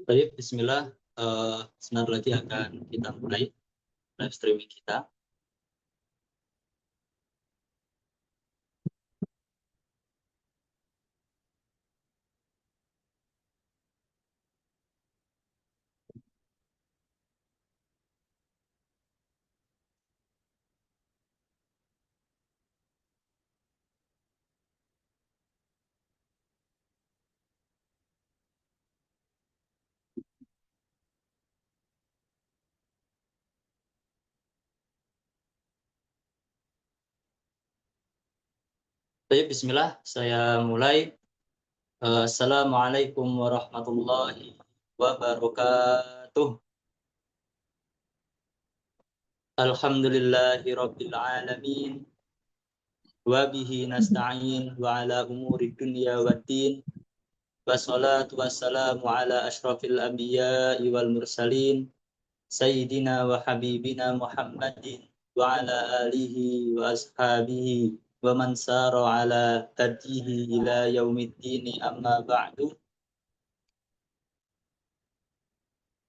Baik, Bismillah. Sebentar lagi akan kita mulai live streaming kita. Baik, Bismillah. Saya mulai. Assalamualaikum warahmatullahi wabarakatuh. Alhamdulillahi rabbil alamin. Wa bihi nasta'in wa ala umuri dunya waddin. Wassalatu wassalamu ala ashrafil anbiya'i wal mursalin. Sayyidina wa habibina Muhammadin wa ala alihi wa ashabihi wa man sara ala hadihi ila yaumiddin amma ba'du.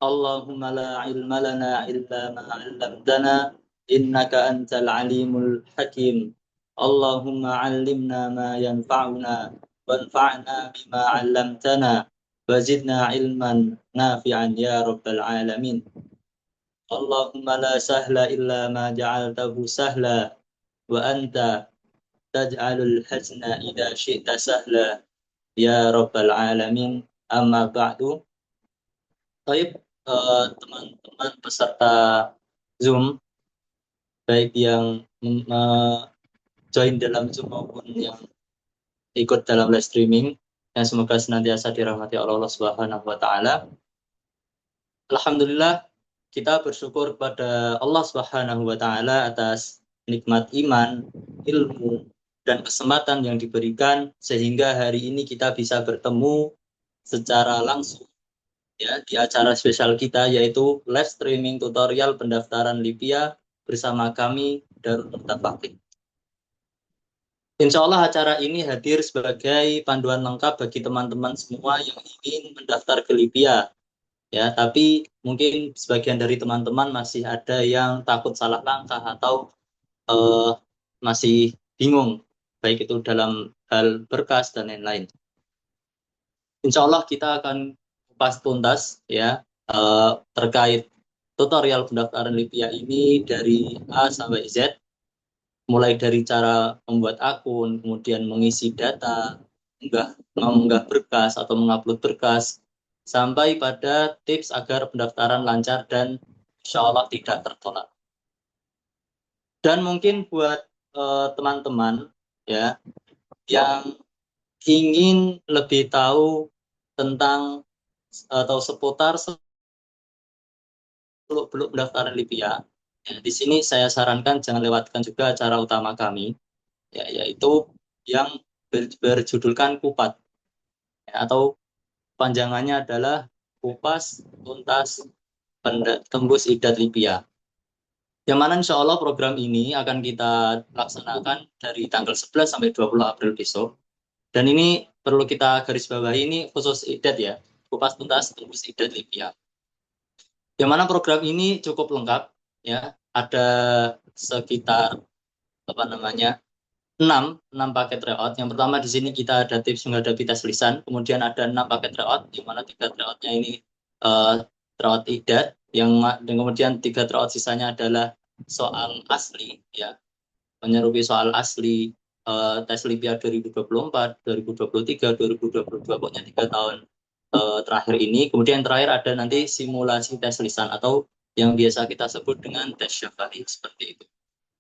Allahumma la ilma lana illa ma 'allamtana innaka antal alimul hakim. Allahumma 'allimna ma yanfa'una wanfa'na bima 'allamtana wa zidna ilman nafi'an ya rabbal alamin. Allahumma la sahla illa ma ja'altahu sahla wa anta taj'alul hazna idza syi'ta sahla ya rabbal alamin. Amma ba'du. Baik, teman-teman peserta Zoom, baik yang join dalam Zoom maupun yang ikut dalam live streaming, yang semoga senantiasa dirahmati Allah Subhanahu wa taala. Alhamdulillah, kita bersyukur kepada Allah Subhanahu wa taala atas nikmat iman, ilmu, dan kesempatan yang diberikan sehingga hari ini kita bisa bertemu secara langsung ya di acara spesial kita, yaitu live streaming tutorial pendaftaran LIPIA bersama kami Darul Murtafaqih. Insya Allah acara ini hadir sebagai panduan lengkap bagi teman-teman semua yang ingin mendaftar ke LIPIA. Ya, tapi mungkin sebagian dari teman-teman masih ada yang takut salah langkah atau masih bingung, baik itu dalam hal berkas dan lain-lain. Insya Allah kita akan kupas tuntas ya terkait tutorial pendaftaran LIPIA ini dari A sampai Z, mulai dari cara membuat akun, kemudian mengisi data, mengunggah berkas atau mengupload berkas, sampai pada tips agar pendaftaran lancar dan insya Allah tidak tertolak. Dan mungkin buat teman-teman ya yang ingin lebih tahu tentang atau seputar seluk-beluk pendaftaran LIPIA, ya, di sini saya sarankan jangan lewatkan juga acara utama kami, ya, yaitu yang berjudulkan KUPAT, ya, atau panjangannya adalah Kupas Tuntas Tembus Idat LIPIA. Yang mana insya Allah program ini akan kita laksanakan dari tanggal 11 sampai 20 April besok. Dan ini perlu kita garis bawahi, ini khusus idat ya, Kupas Tuntas Tembus Idat LIPIA. Yang mana program ini cukup lengkap ya, ada sekitar 6 paket tryout. Yang pertama di sini kita ada tips menghadapi tes lisan, kemudian ada 6 paket tryout, di mana 3 tryoutnya ini tryout idat, dan kemudian 3 tryout sisanya adalah soal asli ya, menyerupi soal asli tes LIPIA 2024, 2023, 2022, pokoknya 3 tahun terakhir ini. Kemudian terakhir ada nanti simulasi tes lisan atau yang biasa kita sebut dengan tes syafari, seperti itu.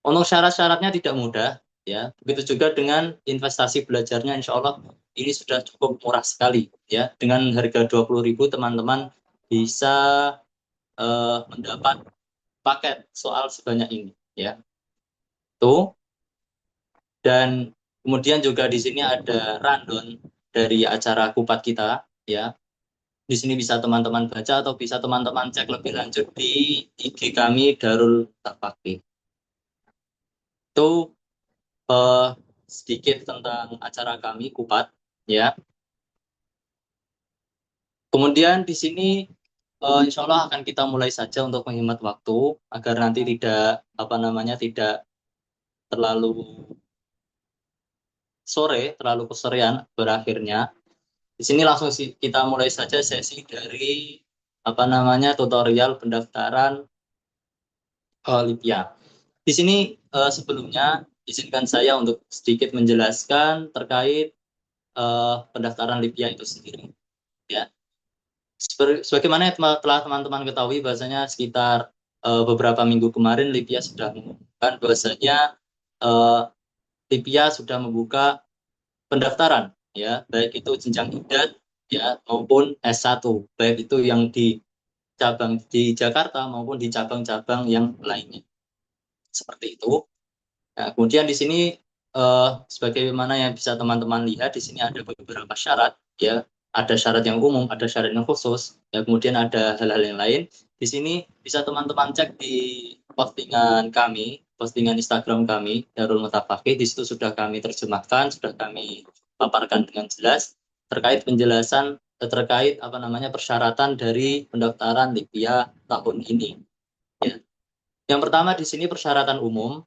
Untuk syarat-syaratnya tidak mudah ya. Begitu juga dengan investasi belajarnya, insya Allah ini sudah cukup murah sekali ya. Dengan harga 20.000 teman-teman bisa mendapat paket soal sebanyak ini ya. Tuh. Dan kemudian juga di sini ada rundown dari acara kupat kita ya. Di sini bisa teman-teman baca atau bisa teman-teman cek lebih lanjut di IG kami Darul Murtafaqih. Itu eh, sedikit tentang acara kami kupat ya. Kemudian di sini insya Allah akan kita mulai saja untuk menghemat waktu agar nanti tidak apa namanya tidak terlalu sore, terlalu kesorean berakhirnya. Di sini langsung kita mulai saja sesi dari apa namanya tutorial pendaftaran Lipia. Di sini sebelumnya izinkan saya untuk sedikit menjelaskan terkait pendaftaran Lipia itu sendiri. Ya, sebagaimana yang telah teman-teman ketahui, bahasanya sekitar beberapa minggu kemarin Lipia sudah mengumumkan bahwasanya eh, Lipia sudah membuka pendaftaran, ya, baik itu jenjang IDAT ya maupun S1, baik itu yang di cabang di Jakarta maupun di cabang-cabang yang lainnya. Seperti itu. Nah, kemudian di sini sebagaimana yang bisa teman-teman lihat di sini ada beberapa syarat, ya. Ada syarat yang umum, ada syarat yang khusus, ya. Kemudian ada hal-hal yang lain. Di sini bisa teman-teman cek di postingan kami, postingan Instagram kami, Darul Mutafaqih. Di situ sudah kami terjemahkan, sudah kami paparkan dengan jelas terkait penjelasan terkait apa namanya persyaratan dari pendaftaran Lipia tahun ini. Ya. Yang pertama di sini persyaratan umum.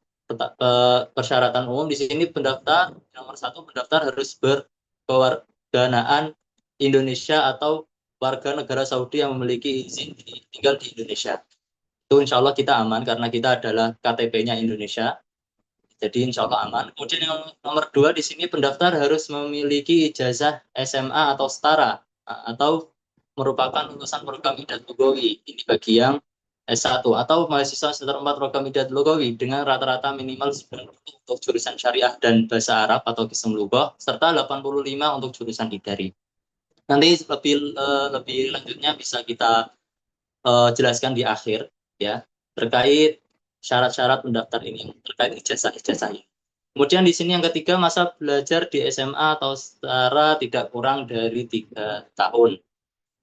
Persyaratan umum di sini pendaftar nomor satu, pendaftar harus berkewarganaan Indonesia atau warga negara Saudi yang memiliki izin tinggal di Indonesia. Itu insya Allah kita aman karena kita adalah KTP-nya Indonesia. Jadi insya Allah aman. Kemudian yang nomor dua di sini pendaftar harus memiliki ijazah SMA atau setara atau merupakan lulusan program Idat Lugawi. Ini bagi yang S1 atau mahasiswa semester 4 program Idat Lugawi dengan rata-rata minimal 90 untuk jurusan syariah dan bahasa Arab atau Qism Lughah serta 85 untuk jurusan Idari. Nanti lebih lanjutnya bisa kita jelaskan di akhir, ya, terkait syarat-syarat pendaftar ini terkait ijazah-ijazah ini. Kemudian di sini yang ketiga, masa belajar di SMA atau setara tidak kurang dari 3 tahun.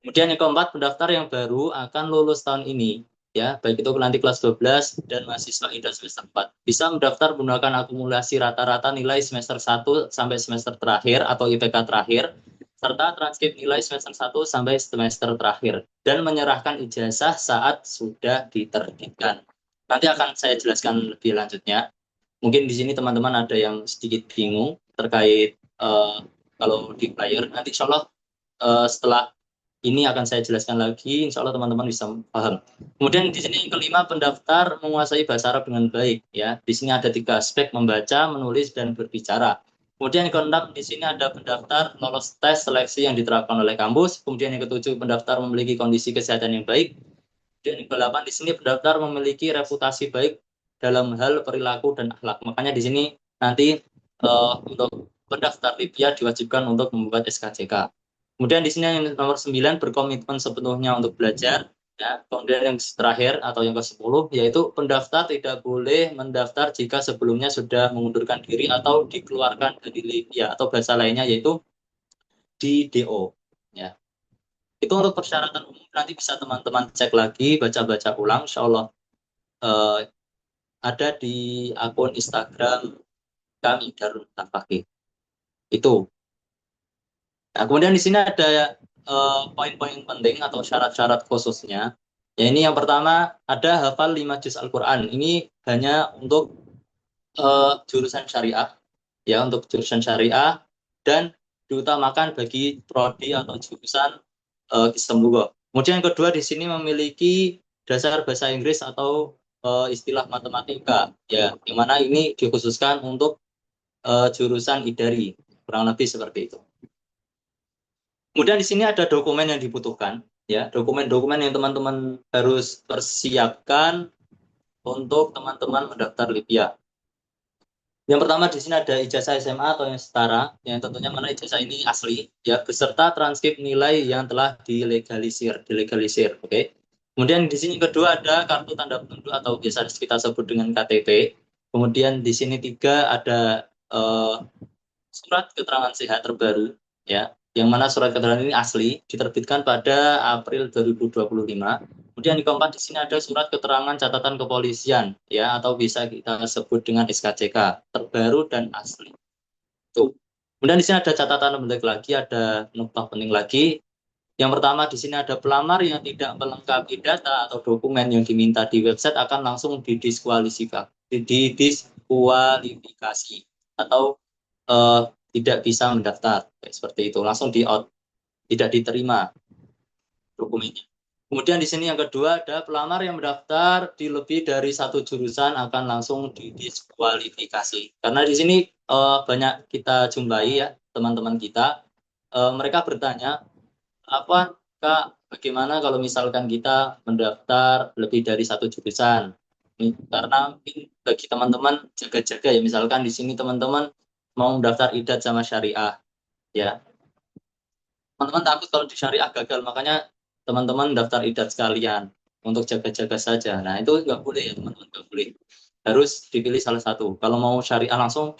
Kemudian yang keempat, pendaftar yang baru akan lulus tahun ini, ya, baik itu nanti kelas 12 dan mahasiswa IDA semester 4. Bisa mendaftar menggunakan akumulasi rata-rata nilai semester 1 sampai semester terakhir atau IPK terakhir, serta transkrip nilai semester 1 sampai semester terakhir, dan menyerahkan ijazah saat sudah diterbitkan. Nanti akan saya jelaskan lebih lanjutnya. Mungkin di sini teman-teman ada yang sedikit bingung terkait kalau di player. Nanti insya Allah setelah ini akan saya jelaskan lagi, insya Allah teman-teman bisa paham. Kemudian di sini yang kelima, pendaftar menguasai bahasa Arab dengan baik. Ya, di sini ada 3 aspek: membaca, menulis, dan berbicara. Kemudian yang keenam, di sini ada pendaftar lolos tes seleksi yang diterapkan oleh kampus. Kemudian yang ketujuh, pendaftar memiliki kondisi kesehatan yang baik. Dan yang ke-8, di sini pendaftar memiliki reputasi baik dalam hal perilaku dan akhlak. Makanya di sini nanti untuk pendaftar Libya diwajibkan untuk membuat SKCK. Kemudian di sini yang nomor 9, berkomitmen sepenuhnya untuk belajar. Ya. Kemudian yang terakhir atau yang ke-10, yaitu pendaftar tidak boleh mendaftar jika sebelumnya sudah mengundurkan diri atau dikeluarkan dari Libya, atau bahasa lainnya yaitu di DO. Ya. Itu untuk persyaratan umum, nanti bisa teman-teman cek lagi, baca-baca ulang, insya Allah eh, ada di akun Instagram kami, Darul Tafaqih. Itu. Nah, kemudian di sini ada poin-poin penting atau syarat-syarat khususnya. Ya, ini yang pertama, ada hafal 5 juz Al-Quran. Ini hanya untuk jurusan syariah, ya, untuk jurusan syariah, dan diutamakan bagi prodi atau jurusan Qism Lughah. Kemudian yang kedua, di sini memiliki dasar bahasa Inggris atau istilah matematika, ya, yang mana ini dikhususkan untuk jurusan Idari, kurang lebih seperti itu. Kemudian di sini ada dokumen yang dibutuhkan, ya, dokumen-dokumen yang teman-teman harus persiapkan untuk teman-teman mendaftar Libya. Yang pertama di sini ada ijazah SMA atau yang setara, yang tentunya mana ijazah ini asli, ya, beserta transkrip nilai yang telah dilegalisir, oke. Okay? Kemudian di sini kedua ada kartu tanda penduduk atau biasa kita sebut dengan KTP. Kemudian di sini tiga ada surat keterangan sehat terbaru, ya, yang mana surat keterangan ini asli, diterbitkan pada April 2025. Kemudian di keempat di sini ada surat keterangan catatan kepolisian, ya, atau bisa kita sebut dengan SKCK, terbaru dan asli. Tuh. Kemudian di sini ada catatan penting lagi, ada nukta penting lagi, Yang pertama di sini ada pelamar yang tidak melengkapi data atau dokumen yang diminta di website akan langsung didiskualifikasi atau tidak bisa mendaftar. Seperti itu, langsung di out, tidak diterima dokumennya. Kemudian di sini yang kedua ada pelamar yang mendaftar di lebih dari satu jurusan akan langsung didiskualifikasi. Karena di sini banyak kita jumpai ya teman-teman kita, mereka bertanya, apa Kak, bagaimana kalau misalkan kita mendaftar lebih dari satu jurusan? Karena mungkin bagi teman-teman jaga-jaga ya, misalkan di sini teman-teman mau mendaftar IDAT sama syariah, ya teman-teman takut kalau di syariah gagal, makanya teman-teman daftar IDAT sekalian untuk jaga-jaga saja. Nah itu nggak boleh ya teman-teman, nggak boleh. Harus dipilih salah satu. Kalau mau syariah langsung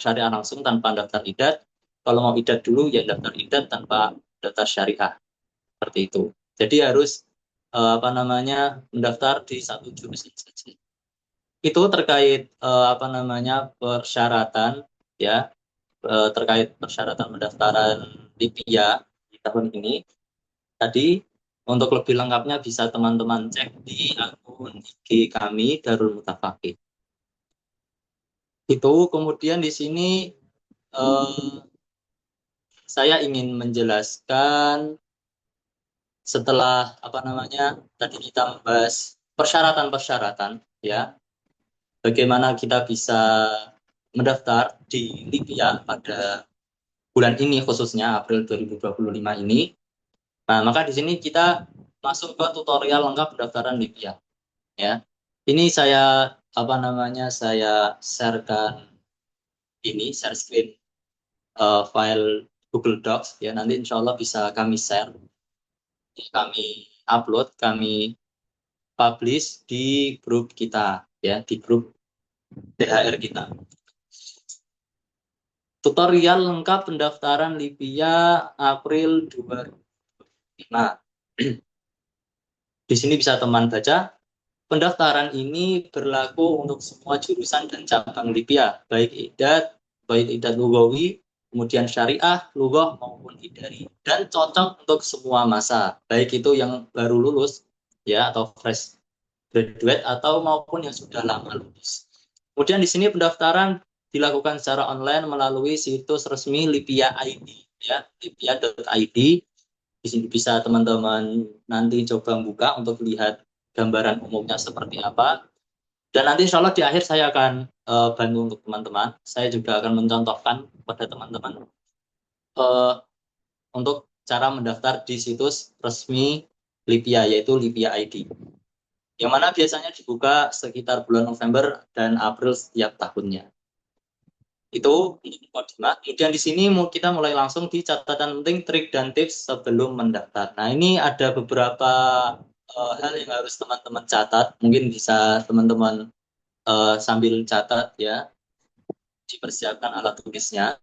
tanpa daftar IDAT. Kalau mau IDAT dulu ya daftar IDAT tanpa daftar syariah. Seperti itu. Jadi harus mendaftar di satu jurusan saja. Itu terkait persyaratan ya, terkait persyaratan pendaftaran LIPIA di tahun ini. Tadi untuk lebih lengkapnya bisa teman-teman cek di akun IG kami Darul Mutafaqih. Itu kemudian di sini saya ingin menjelaskan setelah tadi kita membahas persyaratan-persyaratan ya, bagaimana kita bisa mendaftar di LIPIA pada bulan ini khususnya April 2025 ini. Nah, maka di sini kita masuk ke tutorial lengkap pendaftaran LIPIA ya. Ini saya saya sharekan ini share screen file Google Docs ya, nanti insya Allah bisa kami share, kami upload, kami publish di grup kita ya, di grup THR kita. Tutorial lengkap pendaftaran LIPIA April 2005. Di sini bisa teman baca. Pendaftaran ini berlaku untuk semua jurusan dan cabang LIPIA, baik IDAT Lugawi, kemudian syariah, lugah maupun idari, dan cocok untuk semua masa, baik itu yang baru lulus ya atau fresh graduate atau maupun yang sudah lama lulus. Kemudian di sini pendaftaran dilakukan secara online melalui situs resmi LIPIA ID ya, lipia.id. Di sini bisa teman-teman nanti coba buka untuk lihat gambaran umumnya seperti apa. Dan nanti insya Allah di akhir saya akan bantu untuk teman-teman. Saya juga akan mencontohkan kepada teman-teman untuk cara mendaftar di situs resmi LIPIA, yaitu LIPIA ID. Yang mana biasanya dibuka sekitar bulan November dan April setiap tahunnya. Itu untuk mukadimah. Kemudian di sini kita mulai langsung di catatan penting, trik dan tips sebelum mendaftar. Nah, ini ada beberapa hal yang harus teman-teman catat. Mungkin bisa teman-teman sambil catat ya, dipersiapkan alat tulisnya.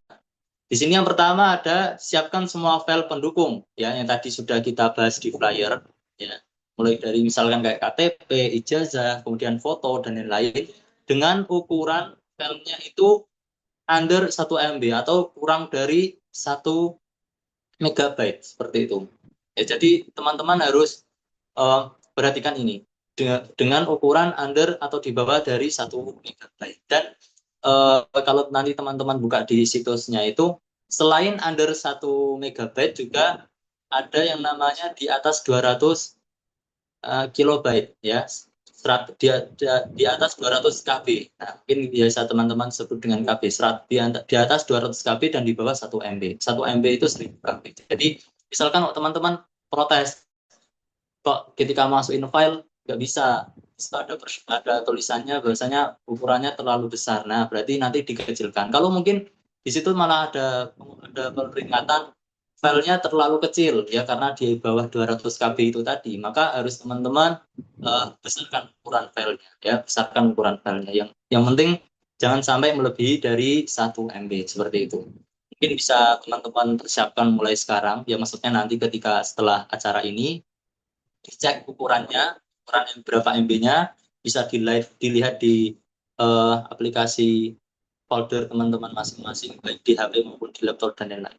Di sini yang pertama ada siapkan semua file pendukung ya, yang tadi sudah kita bahas di flyer ya. Mulai dari misalkan kayak KTP, ijazah, kemudian foto dan lain-lain dengan ukuran filenya itu under 1 MB atau kurang dari 1 megabyte seperti itu. Ya, jadi teman-teman harus perhatikan ini dengan ukuran under atau di bawah dari 1 megabyte. Dan kalau nanti teman-teman buka di situsnya itu selain under 1 megabyte juga ada yang namanya di atas 200 kilobyte ya, di atas 200 KB. Nah, mungkin biasa teman-teman sebut dengan KB, di atas 200 KB dan di bawah 1 MB. 1 MB itu 1000 KB. Jadi misalkan teman-teman protes, kok ketika masukin file nggak bisa, ada tulisannya bahwasanya ukurannya terlalu besar. Nah, berarti nanti dikecilkan. Kalau mungkin di situ malah ada peringatan filenya terlalu kecil ya karena di bawah 200 KB itu tadi, maka harus teman-teman besarkan ukuran filenya ya, besarkan ukuran filenya. Yang penting jangan sampai melebihi dari 1 MB seperti itu. Mungkin bisa teman-teman persiapkan mulai sekarang ya, maksudnya nanti ketika setelah acara ini dicek ukurannya, ukuran berapa MB-nya, bisa dilihat di aplikasi folder teman-teman masing-masing, baik di HP maupun di laptop dan lain-lain.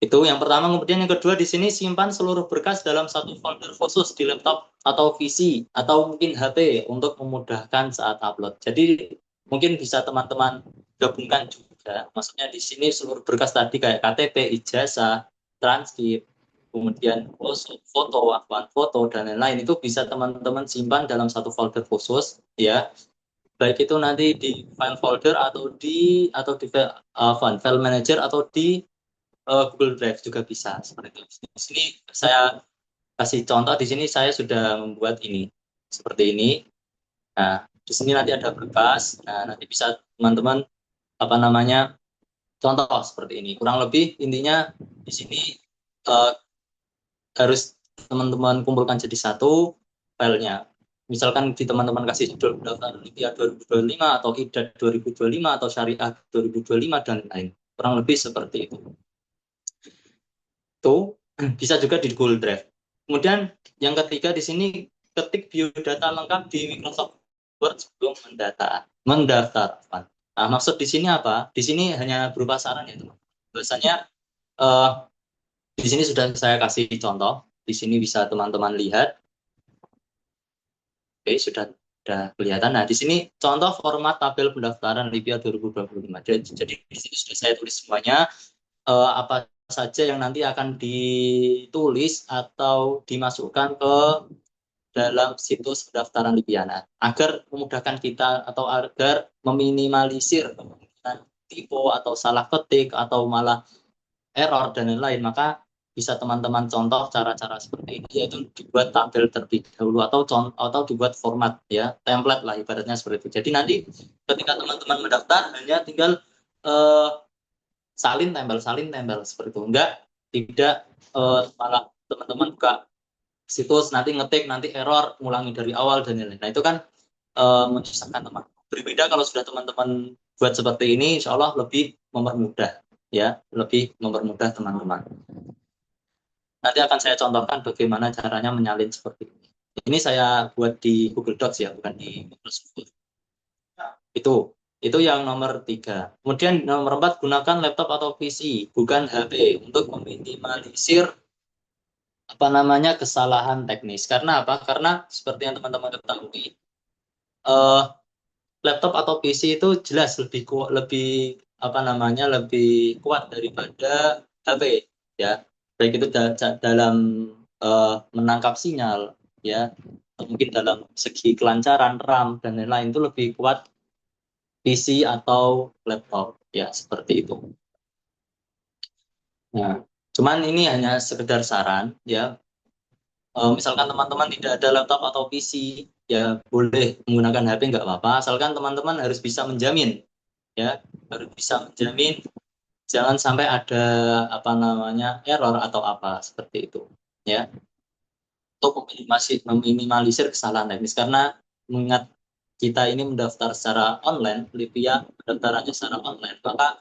Itu yang pertama. Kemudian yang kedua, di sini simpan seluruh berkas dalam satu folder khusus di laptop atau PC atau mungkin HP untuk memudahkan saat upload. Jadi mungkin bisa teman-teman gabungkan juga. Maksudnya di sini seluruh berkas tadi kayak KTP, ijazah, transkrip, kemudian foto, akun foto dan lain-lain itu bisa teman-teman simpan dalam satu folder khusus, ya. Baik itu nanti di file folder atau di file manager atau di Google Drive juga bisa seperti itu. Di sini saya kasih contoh, di sini saya sudah membuat ini seperti ini. Nah, di sini nanti ada berkas. Nah, nanti bisa teman-teman apa namanya contoh seperti ini. Kurang lebih intinya di sini uh, harus teman-teman kumpulkan jadi satu filenya. Misalkan di teman-teman kasih judul pendaftaran Olimpiade 2025 atau IDAT 2025 atau Syariah 2025 dan lain. Kurang lebih seperti itu. Itu bisa juga di Google Drive. Kemudian yang ketiga di sini ketik biodata lengkap di Microsoft Word sebelum mendaftar. Nah, maksud di sini apa? Di sini hanya berupa saran ya, teman. Biasanya eh, di sini sudah saya kasih contoh. Di sini bisa teman-teman lihat. Oke, sudah kelihatan. Nah, di sini contoh format tabel pendaftaran Libya 2025. Jadi di sini sudah saya tulis semuanya apa saja yang nanti akan ditulis atau dimasukkan ke dalam situs pendaftaran Lipiana agar memudahkan kita atau agar meminimalisir kemungkinan typo atau salah ketik atau malah error dan lain-lain. Maka bisa teman-teman contoh cara-cara seperti ini, yaitu dibuat tabel terlebih dahulu atau dibuat format ya template lah ibaratnya seperti itu. Jadi nanti ketika teman-teman mendaftar hanya tinggal eh, salin tempel seperti itu. Tidak malah teman-teman buka situs nanti ngetik nanti error ngulangi dari awal dan lain-lain. Nah itu kan menyusahkan teman. Berbeda kalau sudah teman-teman buat seperti ini, insya Allah lebih mempermudah ya, lebih mempermudah teman-teman. Nanti akan saya contohkan bagaimana caranya menyalin seperti ini. Ini saya buat di Google Docs ya, bukan di Microsoft Word. Itu yang nomor 3. Kemudian nomor 4, gunakan laptop atau PC, bukan HP, untuk meminimalisir apa namanya kesalahan teknis. Karena apa? Karena seperti yang teman-teman ketahui, eh, laptop atau PC itu jelas lebih apa namanya lebih kuat daripada HP, ya. Baik itu dalam menangkap sinyal, ya, atau mungkin dalam segi kelancaran RAM dan lain-lain itu lebih kuat PC atau laptop, ya seperti itu. Nah, cuman ini hanya sekedar saran ya. Misalkan teman-teman tidak ada laptop atau PC, ya boleh menggunakan HP nggak apa-apa. Asalkan teman-teman harus bisa menjamin, ya harus bisa menjamin jangan sampai ada apa namanya error atau apa seperti itu, ya. Untuk meminimalisir kesalahan teknis karena mengingat kita ini mendaftar secara online, Livia pendaftarannya secara online, maka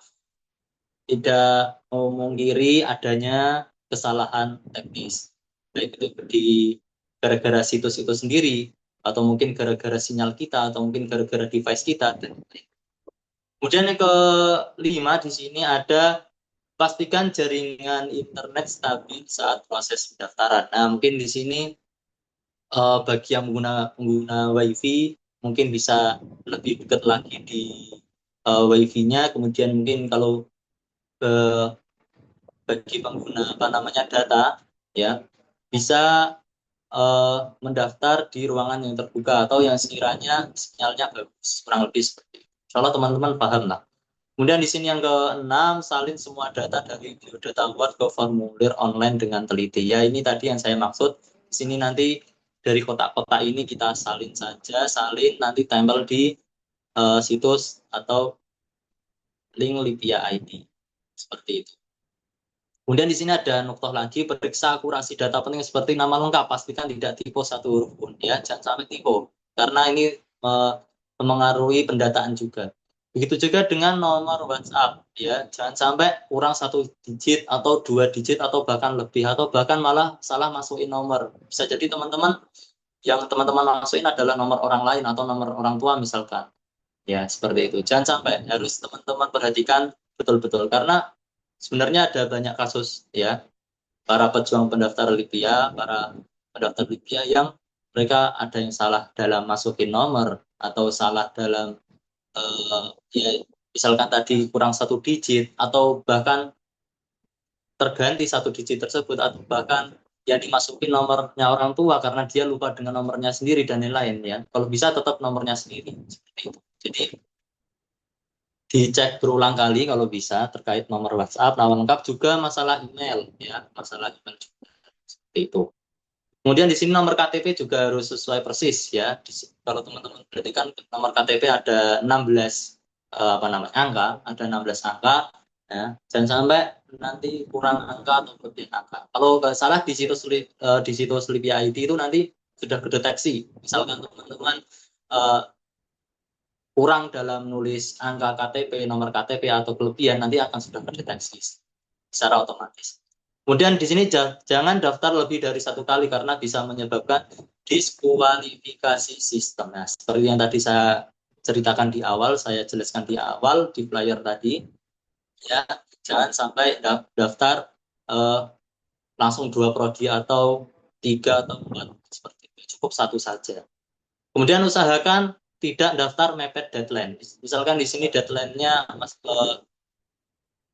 tidak memungkiri adanya kesalahan teknis, baik itu di gara-gara situs itu sendiri, atau mungkin gara-gara sinyal kita, atau mungkin gara-gara device kita. Kemudian yang kelima di sini ada pastikan jaringan internet stabil saat proses pendaftaran. Nah, mungkin di sini bagi yang pengguna WiFi mungkin bisa lebih dekat lagi di WiFi-nya. Kemudian mungkin kalau ke bagi pengguna apa namanya data, ya bisa mendaftar di ruangan yang terbuka atau yang sekiranya sinyalnya bagus, kurang lebih seperti itu. Insya Allah teman-teman paham lah. Kemudian di sini yang keenam, salin semua data dari biodata Word ke formulir online dengan teliti. Ya ini tadi yang saya maksud. Di sini nanti dari kotak-kotak ini kita salin saja, salin nanti tempel di situs atau link Libya ID. Seperti itu. Kemudian di sini ada nuktoh lagi, periksa akurasi data penting seperti nama lengkap, pastikan tidak typo satu huruf pun, ya, jangan sampai typo, karena ini memengaruhi pendataan juga. Begitu juga dengan nomor WhatsApp, ya, jangan sampai kurang satu digit atau dua digit atau bahkan lebih atau bahkan malah salah masukin nomor. Bisa jadi teman-teman yang teman-teman masukin adalah nomor orang lain atau nomor orang tua misalkan, ya seperti itu. Jangan sampai, harus teman-teman perhatikan betul-betul karena sebenarnya ada banyak kasus ya, para pejuang pendaftar Libya, para pendaftar Libya yang mereka ada yang salah dalam masukin nomor atau salah dalam ya misalkan tadi kurang satu digit atau bahkan terganti satu digit tersebut atau bahkan yang dimasukin nomornya orang tua karena dia lupa dengan nomornya sendiri dan lain-lain ya. Kalau bisa tetap nomornya sendiri seperti itu. Jadi dicek berulang kali kalau bisa terkait nomor WhatsApp, nama lengkap juga masalah email ya, masalah email juga seperti itu. Kemudian di sini nomor KTP juga harus sesuai persis ya. Kalau teman-teman berarti kan nomor KTP ada 16 apa namanya angka, ada 16 angka ya. Jangan sampai nanti kurang angka atau lebih angka. Kalau nggak salah di situs Lipi ID itu nanti sudah kedeteksi. Misalkan teman-teman eh, kurang dalam nulis angka KTP, nomor KTP atau kelebihan nanti akan sudah terdeteksi secara otomatis. Kemudian di sini jangan daftar lebih dari satu kali karena bisa menyebabkan diskualifikasi sistem. Nah, seperti yang tadi saya ceritakan di awal, saya jelaskan di awal di flyer tadi, ya jangan sampai daftar langsung 2 prodi atau 3 atau 4 seperti itu. Cukup satu saja. Kemudian usahakan tidak daftar mepet deadline. Misalkan di sini deadline-nya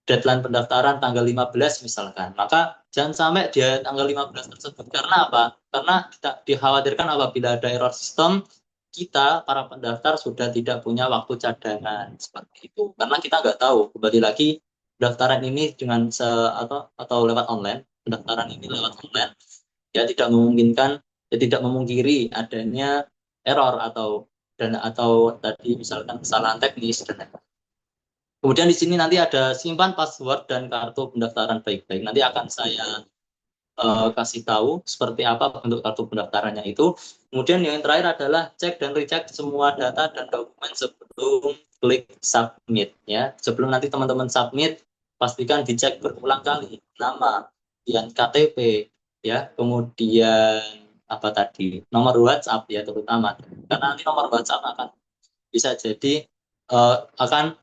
deadline pendaftaran tanggal 15 misalkan. Maka jangan sampai di tanggal 15 tersebut. Karena apa? Karena dikhawatirkan apabila ada error sistem, kita para pendaftar sudah tidak punya waktu cadangan seperti itu. Karena kita nggak tahu, kembali lagi pendaftaran ini dengan atau lewat online, pendaftaran ini lewat online, ya tidak memungkinkan, ya tidak memungkiri adanya error atau tadi misalkan kesalahan teknis dan lain-lain. Kemudian di sini nanti ada simpan password dan kartu pendaftaran baik-baik. Nanti akan saya kasih tahu seperti apa bentuk kartu pendaftarannya itu. Kemudian yang terakhir adalah cek dan recheck semua data dan dokumen sebelum klik submit ya. Sebelum nanti teman-teman submit, pastikan dicek berulang kali nama, kemudian KTP ya, kemudian apa tadi nomor WhatsApp ya terutama. Karena nanti nomor WhatsApp akan bisa jadi akan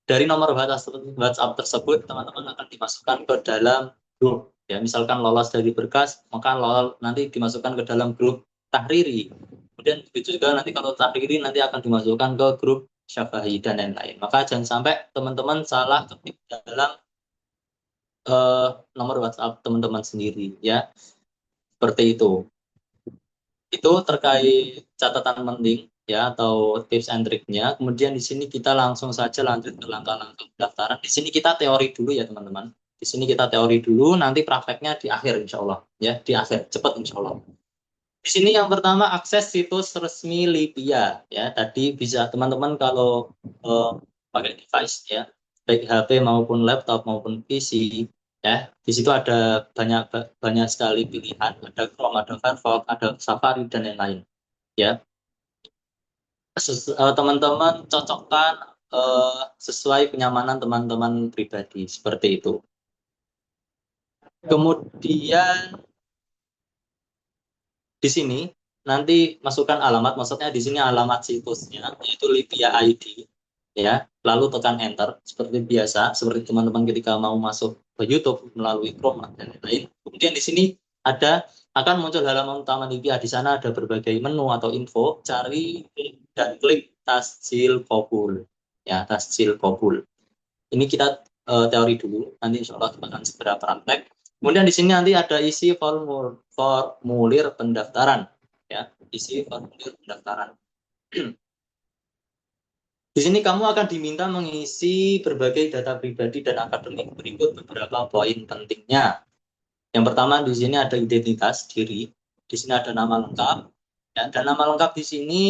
dari nomor WhatsApp tersebut teman-teman akan dimasukkan ke dalam grup ya, misalkan lolos dari berkas maka nanti dimasukkan ke dalam grup tahriri, kemudian begitu juga nanti kalau tahriri nanti akan dimasukkan ke grup syafahi dan lain-lain. Maka jangan sampai teman-teman salah ketik dalam nomor WhatsApp teman-teman sendiri ya, seperti itu terkait catatan penting ya atau tips and triknya. Kemudian di sini kita langsung saja lanjut ke langkah-langkah pendaftaran. Di sini kita teori dulu ya teman-teman. Di sini kita teori dulu, nanti prakteknya di akhir insya Allah ya, di akhir cepat insya Allah. Di sini yang pertama akses situs resmi Libya ya. Tadi bisa teman-teman kalau pakai device ya, baik HP maupun laptop maupun PC ya. Di situ ada banyak banyak sekali pilihan, ada Chrome, ada Firefox, ada Safari dan lain-lain ya. Teman-teman cocokkan sesuai kenyamanan teman-teman pribadi seperti itu. Kemudian di sini nanti masukkan alamat, maksudnya di sini alamat situsnya yaitu Libya ID ya. Lalu tekan enter seperti biasa, seperti teman-teman ketika mau masuk ke YouTube melalui Chrome dan lain-lain. Kemudian di sini akan muncul halaman utama Libya. Di sana ada berbagai menu atau info, cari dan klik tasjil kabul ya, tasjil kabul. Ini kita teori dulu, nanti insya Allah kita akan segera praktek. Kemudian di sini nanti ada isi formulir pendaftaran ya, isi formulir pendaftaran. Di sini kamu akan diminta mengisi berbagai data pribadi dan akademik. Berikut beberapa poin pentingnya. Yang pertama di sini ada identitas diri, di sini ada nama lengkap, ya, dan nama lengkap di sini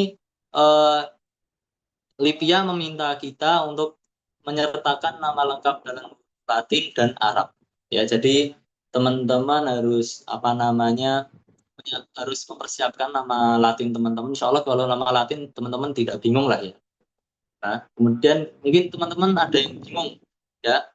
Libya meminta kita untuk menyertakan nama lengkap dalam Latin dan Arab. Ya, jadi teman-teman harus apa namanya harus mempersiapkan nama Latin teman-teman. Insya Allah kalau nama Latin teman-teman tidak bingung lah ya. Nah, kemudian mungkin teman-teman ada yang bingung ya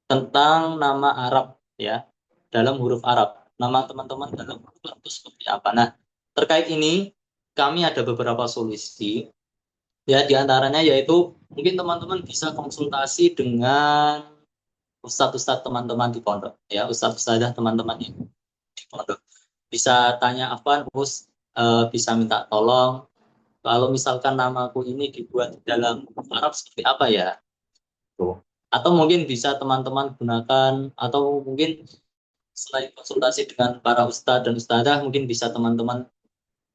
tentang nama Arab ya dalam huruf Arab. Nama teman-teman dalam huruf Arab itu seperti apa? Nah, terkait ini kami ada beberapa solusi. Ya, diantaranya yaitu mungkin teman-teman bisa konsultasi dengan ustadz-ustadz teman-teman di pondok, ya ustadz-ustadzah teman-teman yang di pondok. Bisa tanya apa, bisa minta tolong. Kalau misalkan namaku ini dibuat dalam Arab seperti apa ya? Tuh. Atau mungkin bisa teman-teman gunakan, atau mungkin selain konsultasi dengan para ustadz dan ustadzah, mungkin bisa teman-teman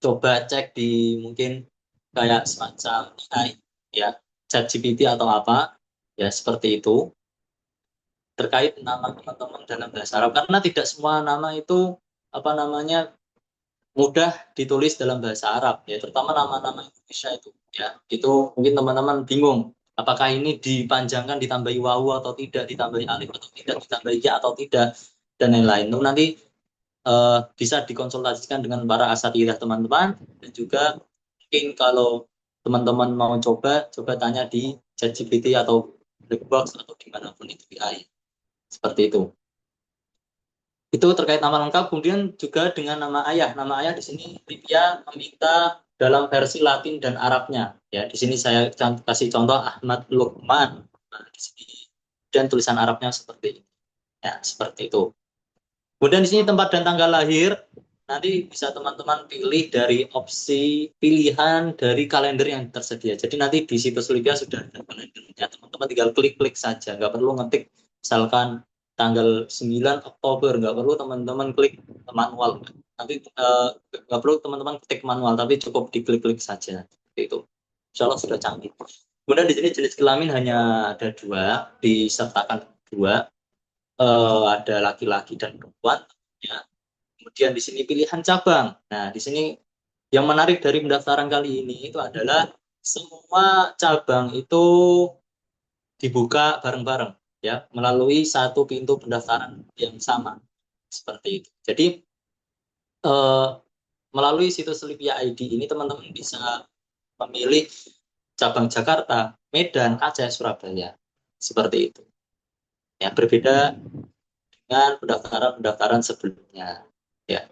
coba cek di mungkin kayak semacam AI, ya, ChatGPT atau apa, ya seperti itu, terkait nama teman-teman dalam bahasa Arab. Karena tidak semua nama itu apa namanya mudah ditulis dalam bahasa Arab, ya terutama nama-nama Indonesia itu, ya itu mungkin teman-teman bingung apakah ini dipanjangkan ditambahi wawu atau tidak, ditambahi alif atau tidak, ditambahi ya atau tidak, dan lain-lain. Itu nanti bisa dikonsultasikan dengan para asatidzah teman-teman, dan juga mungkin kalau teman-teman mau coba tanya di ChatGPT atau Blackbox atau dimanapun itu di AI, seperti itu. Itu terkait nama lengkap. Kemudian juga dengan nama ayah. Nama ayah di sini Libya meminta dalam versi Latin dan Arabnya. Ya, di sini saya kasih contoh Ahmad Lukman. Nah, di sini dan tulisan Arabnya seperti ini. Ya, seperti itu. Kemudian di sini tempat dan tanggal lahir. Nanti bisa teman-teman pilih dari opsi pilihan dari kalender yang tersedia. Jadi nanti di situs Libya sudah ada kalendernya. Teman-teman tinggal klik-klik saja. Nggak perlu ngetik misalkan tanggal 9 Oktober. Nggak perlu teman-teman klik manual. Nanti nggak perlu teman-teman ketik manual, tapi cukup diklik-klik saja. Itu. Insya Allah sudah canggih. Kemudian di sini jenis kelamin hanya ada dua, disertakan dua. Ada laki-laki dan perempuan. Ya. Kemudian di sini pilihan cabang. Nah, di sini yang menarik dari pendaftaran kali ini itu adalah semua cabang itu dibuka bareng-bareng, ya, melalui satu pintu pendaftaran yang sama, seperti itu. Jadi eh, melalui situs Lipia ID ini teman-teman bisa memilih cabang Jakarta, Medan, Aceh, Surabaya, seperti itu. Ya, berbeda dengan pendaftaran-pendaftaran sebelumnya. Ya.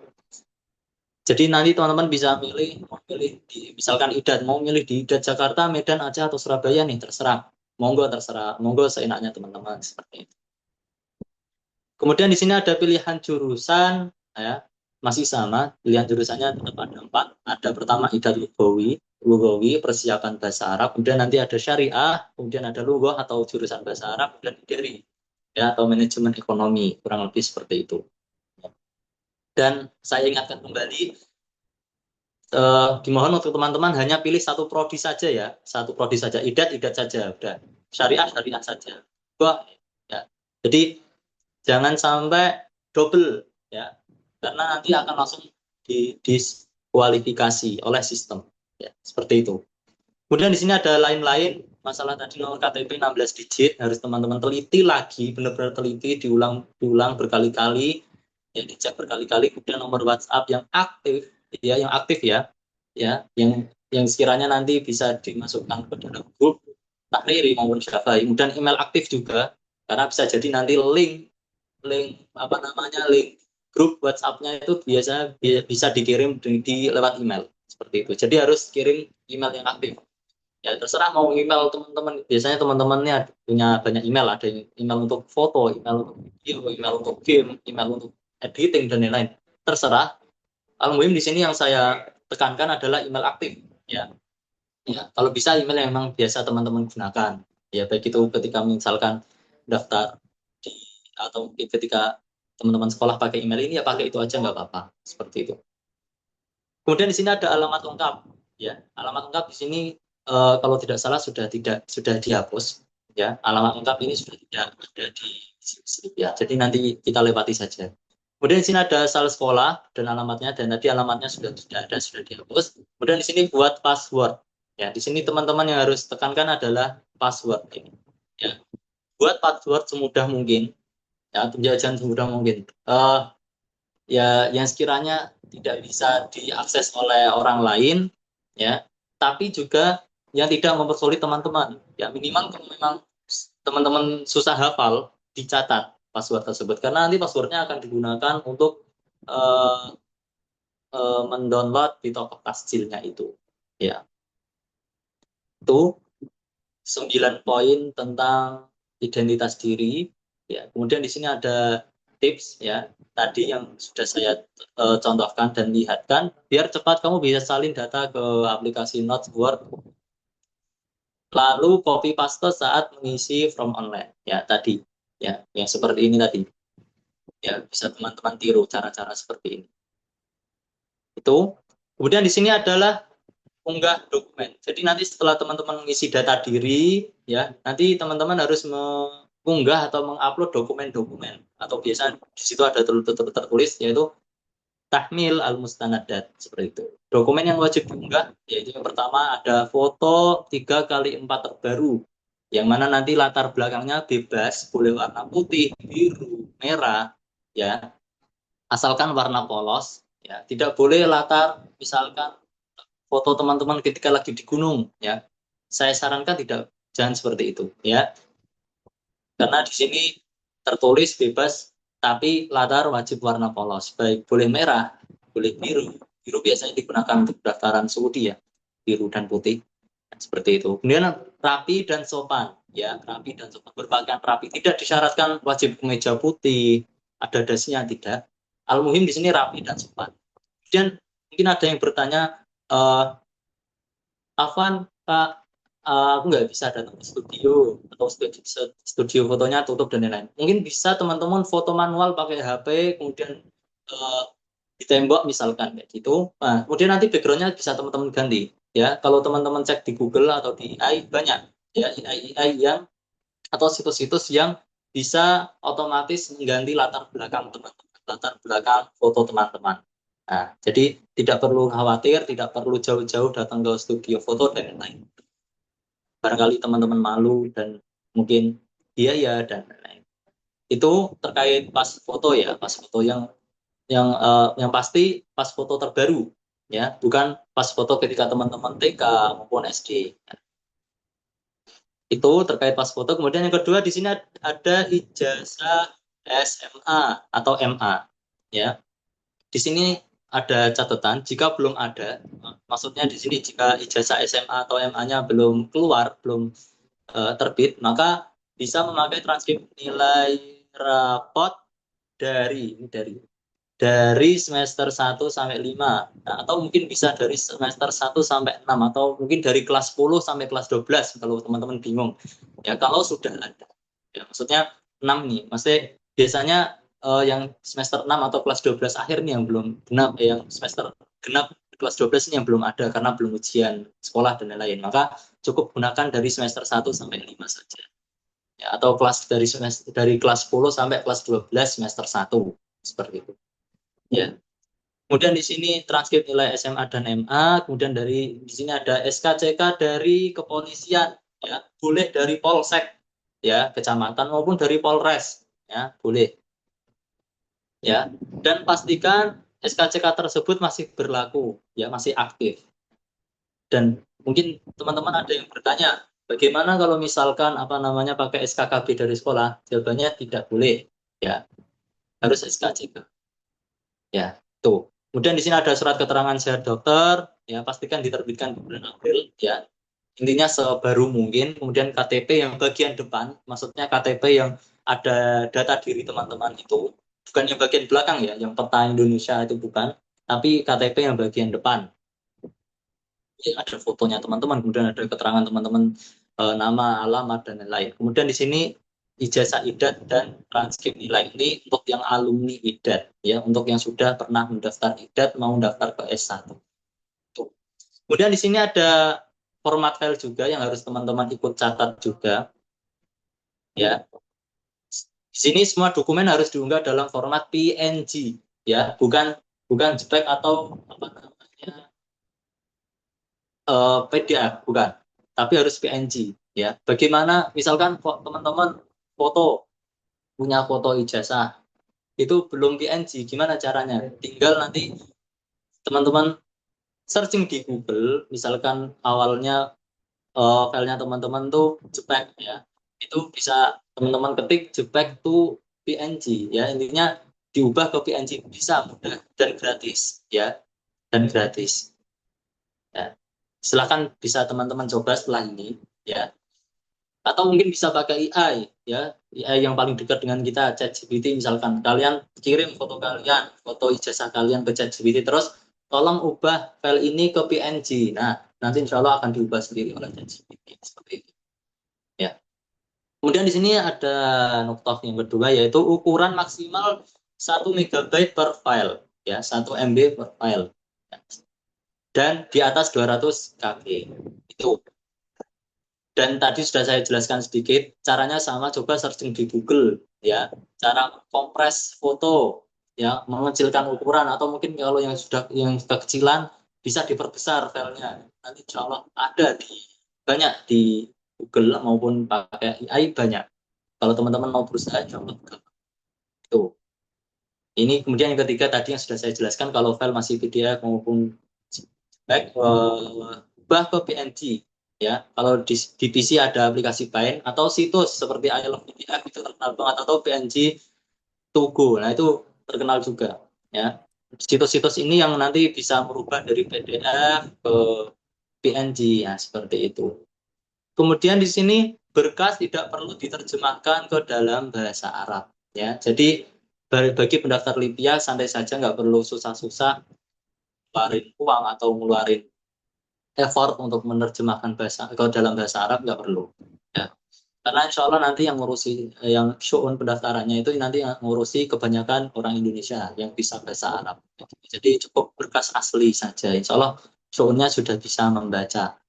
Jadi nanti teman-teman bisa milih misalkan IDAT, mau milih di IDAT Jakarta, Medan, Aceh, atau Surabaya nih, terserah. Terserah. Monggo seenaknya teman-teman, seperti itu. Kemudian di sini ada pilihan jurusan, ya, masih sama. Pilihan jurusannya tetap ada 4. Ada pertama IDAT Lugawi, persiapan bahasa Arab. Kemudian nanti ada syariah, kemudian ada lughah atau jurusan bahasa Arab, dan IDARI, ya, atau manajemen ekonomi, kurang lebih seperti itu. Dan saya ingatkan kembali, dimohon untuk teman-teman hanya pilih satu prodi saja, ya, satu prodi saja, idat saja, udah, syariah saja. Wah, ya. Jadi jangan sampai double, ya, karena nanti akan langsung didiskualifikasi oleh sistem, ya, seperti itu. Kemudian di sini ada lain-lain masalah tadi, nomor KTP 16 digit harus teman-teman teliti lagi, benar-benar teliti, diulang berkali-kali, ya, dicek berkali-kali. Kemudian nomor WhatsApp yang aktif, ya, yang sekiranya nanti bisa dimasukkan ke dalam grup takriri maupun syafai. Kemudian email aktif juga, karena bisa jadi nanti link link apa namanya link grup WhatsApp-nya itu biasanya bisa dikirim lewat email, seperti itu. Jadi harus kirim email yang aktif. Ya terserah mau email teman-teman. Biasanya teman-temannya punya banyak email, ada email untuk foto, email untuk video, email untuk game, email untuk editing dan lain-lain. Terserah. Almuhim di sini yang saya tekankan adalah email aktif, ya. Ya, kalau bisa email yang memang biasa teman-teman gunakan. Ya, baik itu ketika misalkan daftar di, atau mungkin ketika teman-teman sekolah pakai email ini, ya pakai itu aja, nggak apa-apa. Seperti itu. Kemudian di sini ada alamat lengkap. Ya, alamat lengkap di sini kalau tidak salah sudah dihapus. Ya, alamat lengkap ini sudah tidak ada di sini, ya. Jadi nanti kita lewati saja. Kemudian di sini ada asal sekolah dan alamatnya, dan tadi alamatnya sudah tidak ada, sudah dihapus. Kemudian di sini buat password. Ya, di sini teman-teman yang harus tekankan adalah password ini. Ya, buat password semudah mungkin. Ya, penjajahan semudah mungkin. Ya, yang sekiranya tidak bisa diakses oleh orang lain, ya, tapi juga yang tidak mempersulit teman-teman. Ya, minimal kalau memang teman-teman susah hafal, dicatat password tersebut, karena nanti passwordnya akan digunakan untuk uh, mendownload di toko tasjilnya itu. Ya, itu 9 poin tentang identitas diri, Ya, kemudian di sini ada tips ya, tadi yang sudah saya contohkan dan lihatkan, biar cepat kamu bisa salin data ke aplikasi Notes Word, lalu copy paste saat mengisi form online. Ya, tadi. Ya, yang seperti ini tadi. Ya, bisa teman-teman tiru cara-cara seperti ini. Itu. Kemudian di sini adalah unggah dokumen. Jadi nanti setelah teman-teman mengisi data diri, ya, nanti teman-teman harus mengunggah atau mengupload dokumen-dokumen. Atau biasa di situ ada tertulis yaitu tahmil al-mustanadat seperti itu. Dokumen yang wajib diunggah yaitu yang pertama ada foto 3x4 terbaru, yang mana nanti latar belakangnya bebas, boleh warna putih, biru, merah, ya, asalkan warna polos, ya, tidak boleh latar misalkan foto teman-teman ketika lagi di gunung, ya. Saya sarankan jangan seperti itu, ya. Karena di sini tertulis bebas, tapi latar wajib warna polos. Baik boleh merah, boleh biru. Biru biasanya digunakan untuk daftaran studi ya, biru dan putih. Seperti itu. Kemudian rapi dan sopan, ya, rapi dan sopan. Berpakaian rapi. Tidak disyaratkan wajib kemeja putih, ada dasinya tidak. Al-muhim di sini rapi dan sopan. Kemudian mungkin ada yang bertanya, Afwan, Kak, aku nggak bisa datang ke studio atau studio fotonya tutup dan lain-lain. Mungkin bisa teman-teman foto manual pakai HP, kemudian uh, di tembok misalkan kayak gitu. Nah, kemudian nanti backgroundnya bisa teman-teman ganti. Ya, kalau teman-teman cek di Google atau di AI banyak ya AI yang atau situs-situs yang bisa otomatis mengganti latar belakang teman-teman, latar belakang foto teman-teman. Nah, jadi tidak perlu khawatir, tidak perlu jauh-jauh datang ke studio foto dan lain-lain. Barangkali teman-teman malu dan mungkin biaya dan lain-lain. Itu terkait pas foto ya, pas foto yang pasti pas foto terbaru ya, bukan pas foto ketika teman-teman TK maupun SD. Itu terkait pas foto. Kemudian yang kedua di sini ada ijazah SMA atau MA ya. Di sini ada catatan jika belum ada, maksudnya di sini jika ijazah SMA atau MA-nya belum keluar, belum terbit, maka bisa memakai transkrip nilai rapot dari semester 1 sampai 5. Nah, atau mungkin bisa dari semester 1 sampai 6, atau mungkin dari kelas 10 sampai kelas 12 kalau teman-teman bingung. Ya, kalau sudah ada. Ya, maksudnya 6 nih. Maksudnya biasanya yang semester 6 atau kelas 12 akhir nih yang belum genap, yang semester genap kelas 12 ini yang belum ada karena belum ujian sekolah dan lain-lain. Maka cukup gunakan dari semester 1 sampai 5 saja. Ya, atau dari kelas 10 sampai kelas 12 semester 1 seperti itu. Ya. Kemudian di sini transkrip nilai SMA dan MA, kemudian di sini ada SKCK dari kepolisian, ya, boleh dari Polsek, ya, kecamatan maupun dari Polres, ya, boleh, ya. Dan pastikan SKCK tersebut masih berlaku, ya, masih aktif. Dan mungkin teman-teman ada yang bertanya, bagaimana kalau misalkan apa namanya pakai SKKB dari sekolah? Jawabannya tidak boleh, ya, harus SKCK. Ya, tuh. Kemudian di sini ada surat keterangan sehat dokter, ya, pastikan diterbitkan di bulan April, ya. Intinya sebaru mungkin. Kemudian KTP yang bagian depan, maksudnya KTP yang ada data diri teman-teman itu, bukan yang bagian belakang ya, yang peta Indonesia itu bukan, tapi KTP yang bagian depan. Ya, ada fotonya teman-teman, kemudian ada keterangan teman-teman, nama, alamat dan lain-lain. Kemudian di sini ijazah IDAT dan transkrip nilai ini untuk yang alumni IDAT ya, untuk yang sudah pernah mendaftar IDAT mau daftar ke S1. Tuh. Kemudian di sini ada format file juga yang harus teman-teman ikut catat juga ya. Di sini semua dokumen harus diunggah dalam format PNG ya, bukan bukan JPEG atau apa namanya, PDF bukan, tapi harus PNG ya. Bagaimana misalkan teman-teman foto punya foto ijazah itu belum PNG, gimana caranya? Tinggal nanti teman-teman searching di Google, misalkan awalnya filenya teman-teman tuh JPEG ya, itu bisa teman-teman ketik JPEG to PNG ya, intinya diubah ke PNG bisa mudah dan gratis ya, dan gratis. Ya. Silakan bisa teman-teman coba setelah ini ya. Atau mungkin bisa pakai AI, ya, AI yang paling dekat dengan kita, ChatGPT misalkan. Kalian kirim foto kalian, foto ijazah kalian ke ChatGPT, terus tolong ubah file ini ke PNG. Nah, nanti insya Allah akan diubah sendiri oleh ChatGPT seperti itu. Ya. Kemudian di sini ada nuktoh yang kedua, yaitu ukuran maksimal 1 MB per file, ya, 1 MB per file. Ya. Dan di atas 200 KB. Itu. Dan tadi sudah saya jelaskan sedikit, caranya sama, coba searching di Google, ya, cara kompres foto, ya, mengecilkan ukuran, atau mungkin kalau yang kekecilan bisa diperbesar filenya. Nanti insya Allah ada banyak di Google maupun pakai AI banyak. Kalau teman-teman mau berusaha, insya Allah itu. Ini kemudian yang ketiga tadi yang sudah saya jelaskan, kalau file masih PDF maupun baik, ubah ke PNG, ya. Kalau di PC ada aplikasi Bind atau situs seperti I Love PDF itu terkenal banget, atau PNG to go, nah itu terkenal juga, ya. Situs-situs ini yang nanti bisa merubah dari PDF ke PNG, ya, seperti itu. Kemudian di sini berkas tidak perlu diterjemahkan ke dalam bahasa Arab, ya. Jadi bagi pendaftar Lipia santai saja, nggak perlu susah-susah ngeluarin uang atau ngeluarin effort untuk menerjemahkan bahasa ke dalam bahasa Arab, nggak perlu, ya. Karena insya Allah nanti yang ngurusi yang syu'un pendaftarannya itu nanti yang ngurusi kebanyakan orang Indonesia yang bisa bahasa Arab. Jadi cukup berkas asli saja, insya Allah syu'unnya sudah bisa membaca.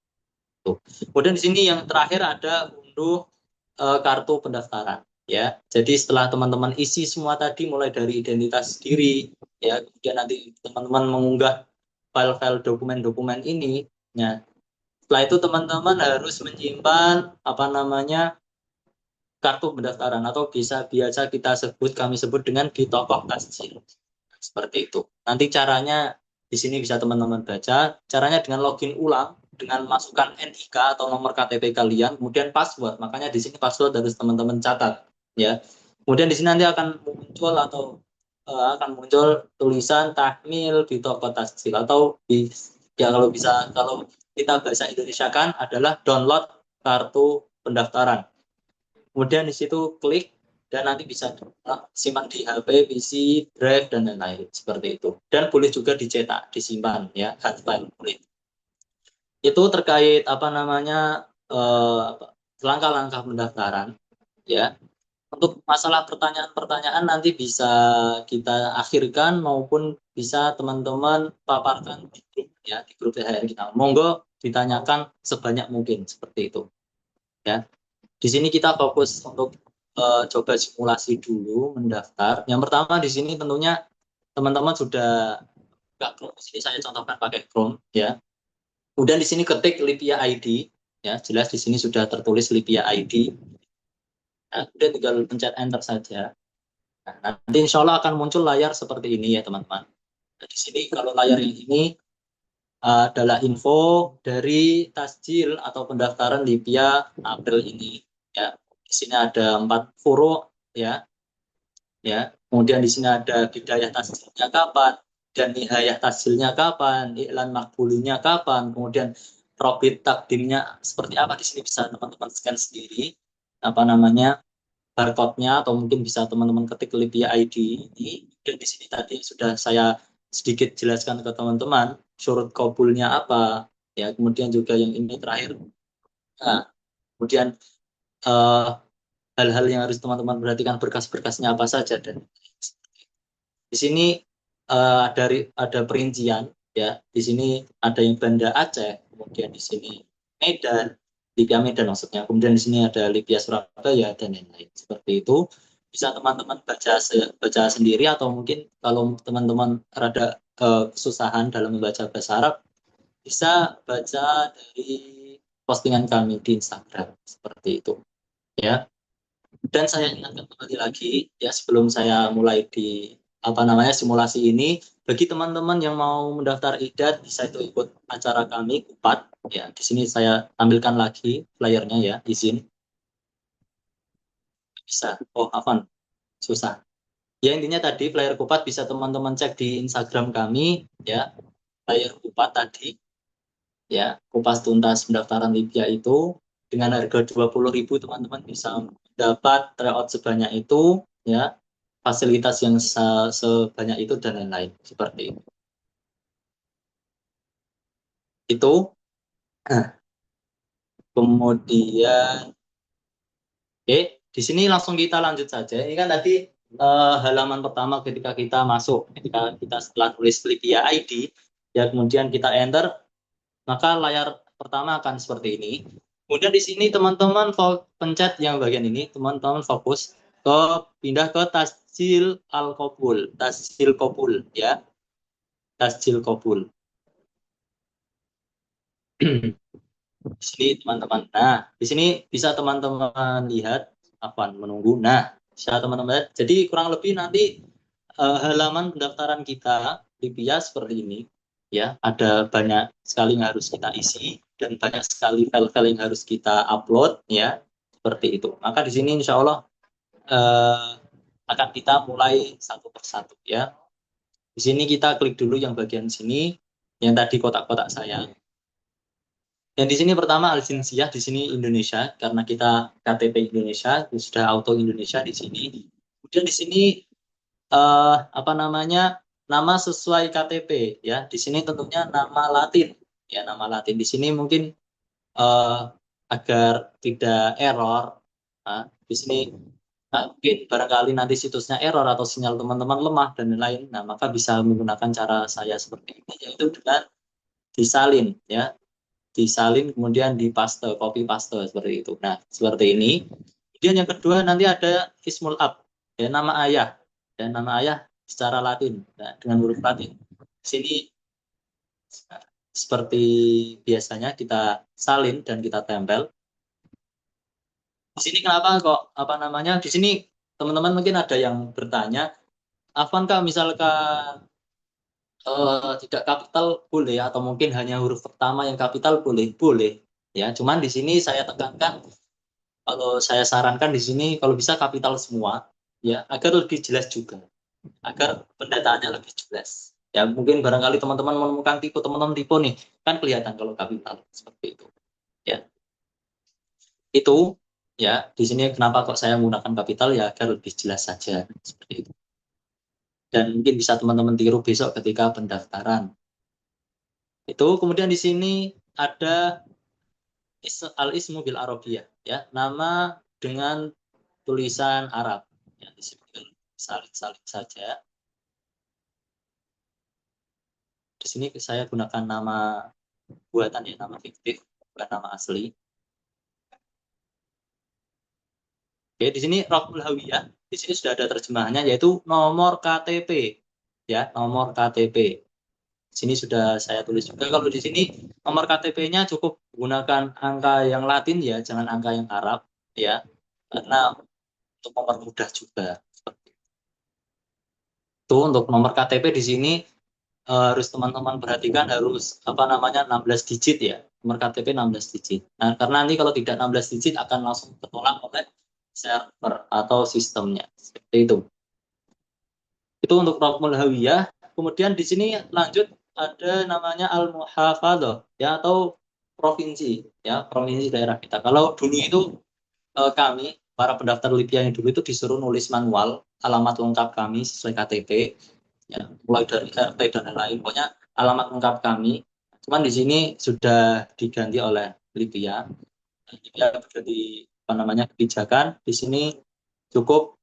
Tuh. Kemudian di sini yang terakhir ada unduh kartu pendaftaran, ya. Jadi setelah teman-teman isi semua tadi, mulai dari identitas diri, ya, kemudian nanti teman-teman mengunggah file-file dokumen-dokumen ini, ya. Setelah itu teman-teman harus menyimpan apa namanya kartu pendaftaran, atau biasa kita sebut, kami sebut dengan bitokoh tasjil. Seperti itu. Nanti caranya di sini bisa teman-teman baca. Caranya dengan login ulang, dengan masukkan NIK atau nomor KTP kalian, kemudian password. Makanya di sini password harus teman-teman catat, ya. Kemudian di sini nanti akan muncul tulisan tahmil bitokoh tasjil, atau ya, kalau bisa, kalau kita bahasa Indonesia kan adalah download kartu pendaftaran. Kemudian di situ klik, dan nanti bisa simpan di HP, PC, Drive, dan lain-lain seperti itu. Dan boleh juga dicetak, disimpan, ya, hard file boleh. Itu terkait apa namanya langkah-langkah pendaftaran, ya. Untuk masalah pertanyaan-pertanyaan nanti bisa kita akhirkan, maupun bisa teman-teman paparkan di grup, ya, di grup THR kita. Monggo ditanyakan sebanyak mungkin seperti itu, ya. Di sini kita fokus untuk coba simulasi dulu mendaftar. Yang pertama di sini tentunya teman-teman sudah buka Chrome. Di sini saya contohkan pakai Chrome, ya. Kemudian di sini ketik Lipia ID, ya, jelas di sini sudah tertulis Lipia ID. Nah, kemudian tinggal pencet enter saja. Nah, nanti insya Allah akan muncul layar seperti ini, ya, teman-teman. Nah, di sini kalau layar yang ini adalah info dari tasjil atau pendaftaran Lipia April ini, ya. Di sini ada 4 furuk, ya, ya. Kemudian di sini ada bidayah tasjilnya kapan, dan nihayah tasjilnya kapan, iklan makbulinya kapan, kemudian robit takdimnya seperti apa. Di sini bisa teman-teman scan sendiri apa namanya barcode-nya, atau mungkin bisa teman-teman ketik Lipia ID ini. Dan di sini tadi sudah saya sedikit jelaskan ke teman-teman syurut kabulnya apa, ya. Kemudian juga yang ini terakhir, nah, kemudian eh, hal-hal yang harus teman-teman perhatikan, berkas-berkasnya apa saja. Dan di sini ada perincian, ya. Di sini ada yang Banda Aceh, kemudian di sini Medan, Lipia Medan maksudnya. Kemudian di sini ada Lipia Surabaya dan lain-lain. Seperti itu. Bisa teman-teman baca sendiri, atau mungkin kalau teman-teman rada kesusahan dalam membaca bahasa Arab, bisa baca dari postingan kami di Instagram seperti itu, ya. Dan saya ingatkan kembali lagi, ya, sebelum saya mulai di apa namanya simulasi ini, bagi teman-teman yang mau mendaftar IDAT bisa itu ikut acara kami Kupat, ya. Di sini saya tampilkan lagi flyernya, ya, izin. Bisa. Oh, Afan, susah. Ya, intinya tadi flyer Kupat bisa teman-teman cek di Instagram kami, ya. Flyer Kupat tadi, ya, kupas tuntas pendaftaran Libya itu. dengan harga 20.000 teman-teman bisa dapat tryout sebanyak itu, ya, fasilitas yang sebanyak itu dan lain-lain seperti itu. Itu kemudian, oke, di sini langsung kita lanjut saja. Ini kan tadi halaman pertama ketika kita masuk, ketika kita setelah tulis Lipia ID, ya kemudian kita enter, maka layar pertama akan seperti ini. Kemudian di sini teman-teman pencet yang bagian ini, teman-teman fokus ke pindah ke tasjil kopul, ya, tasjil kopul. Di sini teman-teman. Nah, di sini bisa teman-teman lihat apa menunggu. Nah, bisa teman-teman lihat. Jadi kurang lebih nanti halaman pendaftaran kita di PIA seperti ini. Ya, ada banyak sekali yang harus kita isi dan banyak sekali file-file yang harus kita upload, ya, seperti itu. Maka di sini insya Allah eh, akan kita mulai satu persatu, ya. Di sini kita klik dulu yang bagian sini, yang tadi kotak-kotak saya. Yang di sini pertama Aljinsiyah, di sini Indonesia karena kita KTP Indonesia, sudah auto Indonesia di sini. Kemudian di sini apa namanya, nama sesuai KTP, ya. Di sini tentunya nama Latin, ya, nama Latin. Di sini mungkin eh, agar tidak error, nah, di sini mungkin barangkali nanti situsnya error atau sinyal teman-teman lemah dan lain-lain. Nah, maka bisa menggunakan cara saya seperti ini, yaitu dengan disalin, ya, disalin kemudian dipaste, copy paste seperti itu. Nah, seperti ini. Kemudian yang kedua nanti ada ismul ab, ya, nama ayah, dan nama ayah secara Latin, nah, dengan huruf Latin. Di sini seperti biasanya kita salin dan kita tempel. Di sini kenapa kok apa namanya? Di sini teman-teman mungkin ada yang bertanya, Afwan kak, misalkan tidak kapital boleh atau mungkin hanya huruf pertama yang kapital boleh, boleh, ya. Cuman di sini saya tekankan, kalau saya sarankan di sini kalau bisa kapital semua, ya, agar lebih jelas juga, agar pendataannya lebih jelas. Ya mungkin barangkali teman-teman menemukan tipe, teman-teman tipe nih, kan kelihatan kalau kapital seperti itu. Ya, itu, ya, di sini kenapa kok saya menggunakan kapital, ya agar lebih jelas saja seperti itu. Dan mungkin bisa teman-teman tiru besok ketika pendaftaran. Itu kemudian di sini ada al-ismu bil arabiyah, ya, nama dengan tulisan Arab, ya, disebutkan salin-salin saja. Di sini saya gunakan nama buatan, ya, nama fiktif, bukan nama asli. Oke, di sini Rokul Hawiyah, di sini sudah ada terjemahannya, yaitu nomor KTP, ya, nomor KTP. Di sini sudah saya tulis juga. Kalau di sini nomor KTP-nya cukup gunakan angka yang Latin, ya, jangan angka yang Arab, ya, karena untuk mempermudah juga. Itu untuk nomor KTP di sini harus teman-teman perhatikan, harus apa namanya 16 digit, ya. Nomor KTP 16 digit. Nah, karena nanti kalau tidak 16 digit akan langsung tertolak oleh server atau sistemnya. Seperti itu. Itu untuk Rokmul Hawiyah. Kemudian di sini lanjut ada namanya Al-Muhafadzah, ya, atau provinsi, ya, provinsi daerah kita. Kalau dulu itu kami para pendaftar Libya yang dulu itu disuruh nulis manual alamat lengkap kami sesuai KTP, ya, mulai dari RT dan lain-lain, pokoknya alamat lengkap kami. Cuman di sini sudah diganti oleh Libya. Libya berganti apa namanya kebijakan. Di sini cukup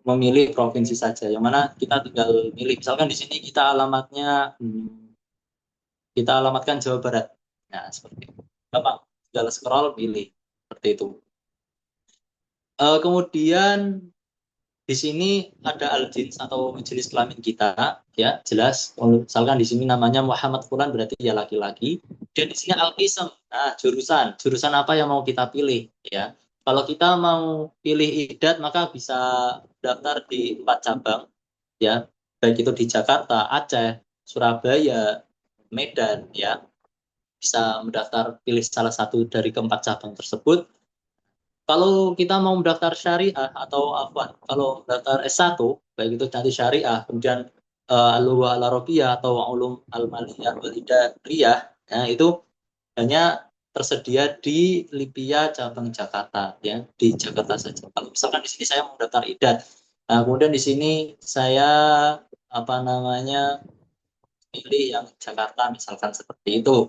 memilih provinsi saja, yang mana kita tinggal milih. Misalkan di sini kita alamatnya kita alamatkan Jawa Barat. Nah, seperti itu. Gampang, tinggal scroll pilih seperti itu. Kemudian di sini ada al-jins atau jenis kelamin kita, ya, jelas. Misalkan di sini namanya Muhammad Fulan, berarti ya laki-laki. Dan di sini al-qism, nah, jurusan, jurusan apa yang mau kita pilih, ya. Kalau kita mau pilih idat, maka bisa daftar di 4 cabang, ya, baik itu di Jakarta, Aceh, Surabaya, Medan, ya. Bisa mendaftar pilih salah satu dari keempat cabang tersebut. Kalau kita mau mendaftar syariah atau apa, kalau daftar S1, baik itu nanti syariah, kemudian al-lughah al-arabiyah atau ulum al-maliyah wal idariyah, nah itu hanya tersedia di Lipia cabang Jakarta, ya, di Jakarta saja. Kalau misalkan di sini saya mau daftar IDAT, nah, kemudian di sini saya apa namanya pilih yang Jakarta, misalkan seperti itu,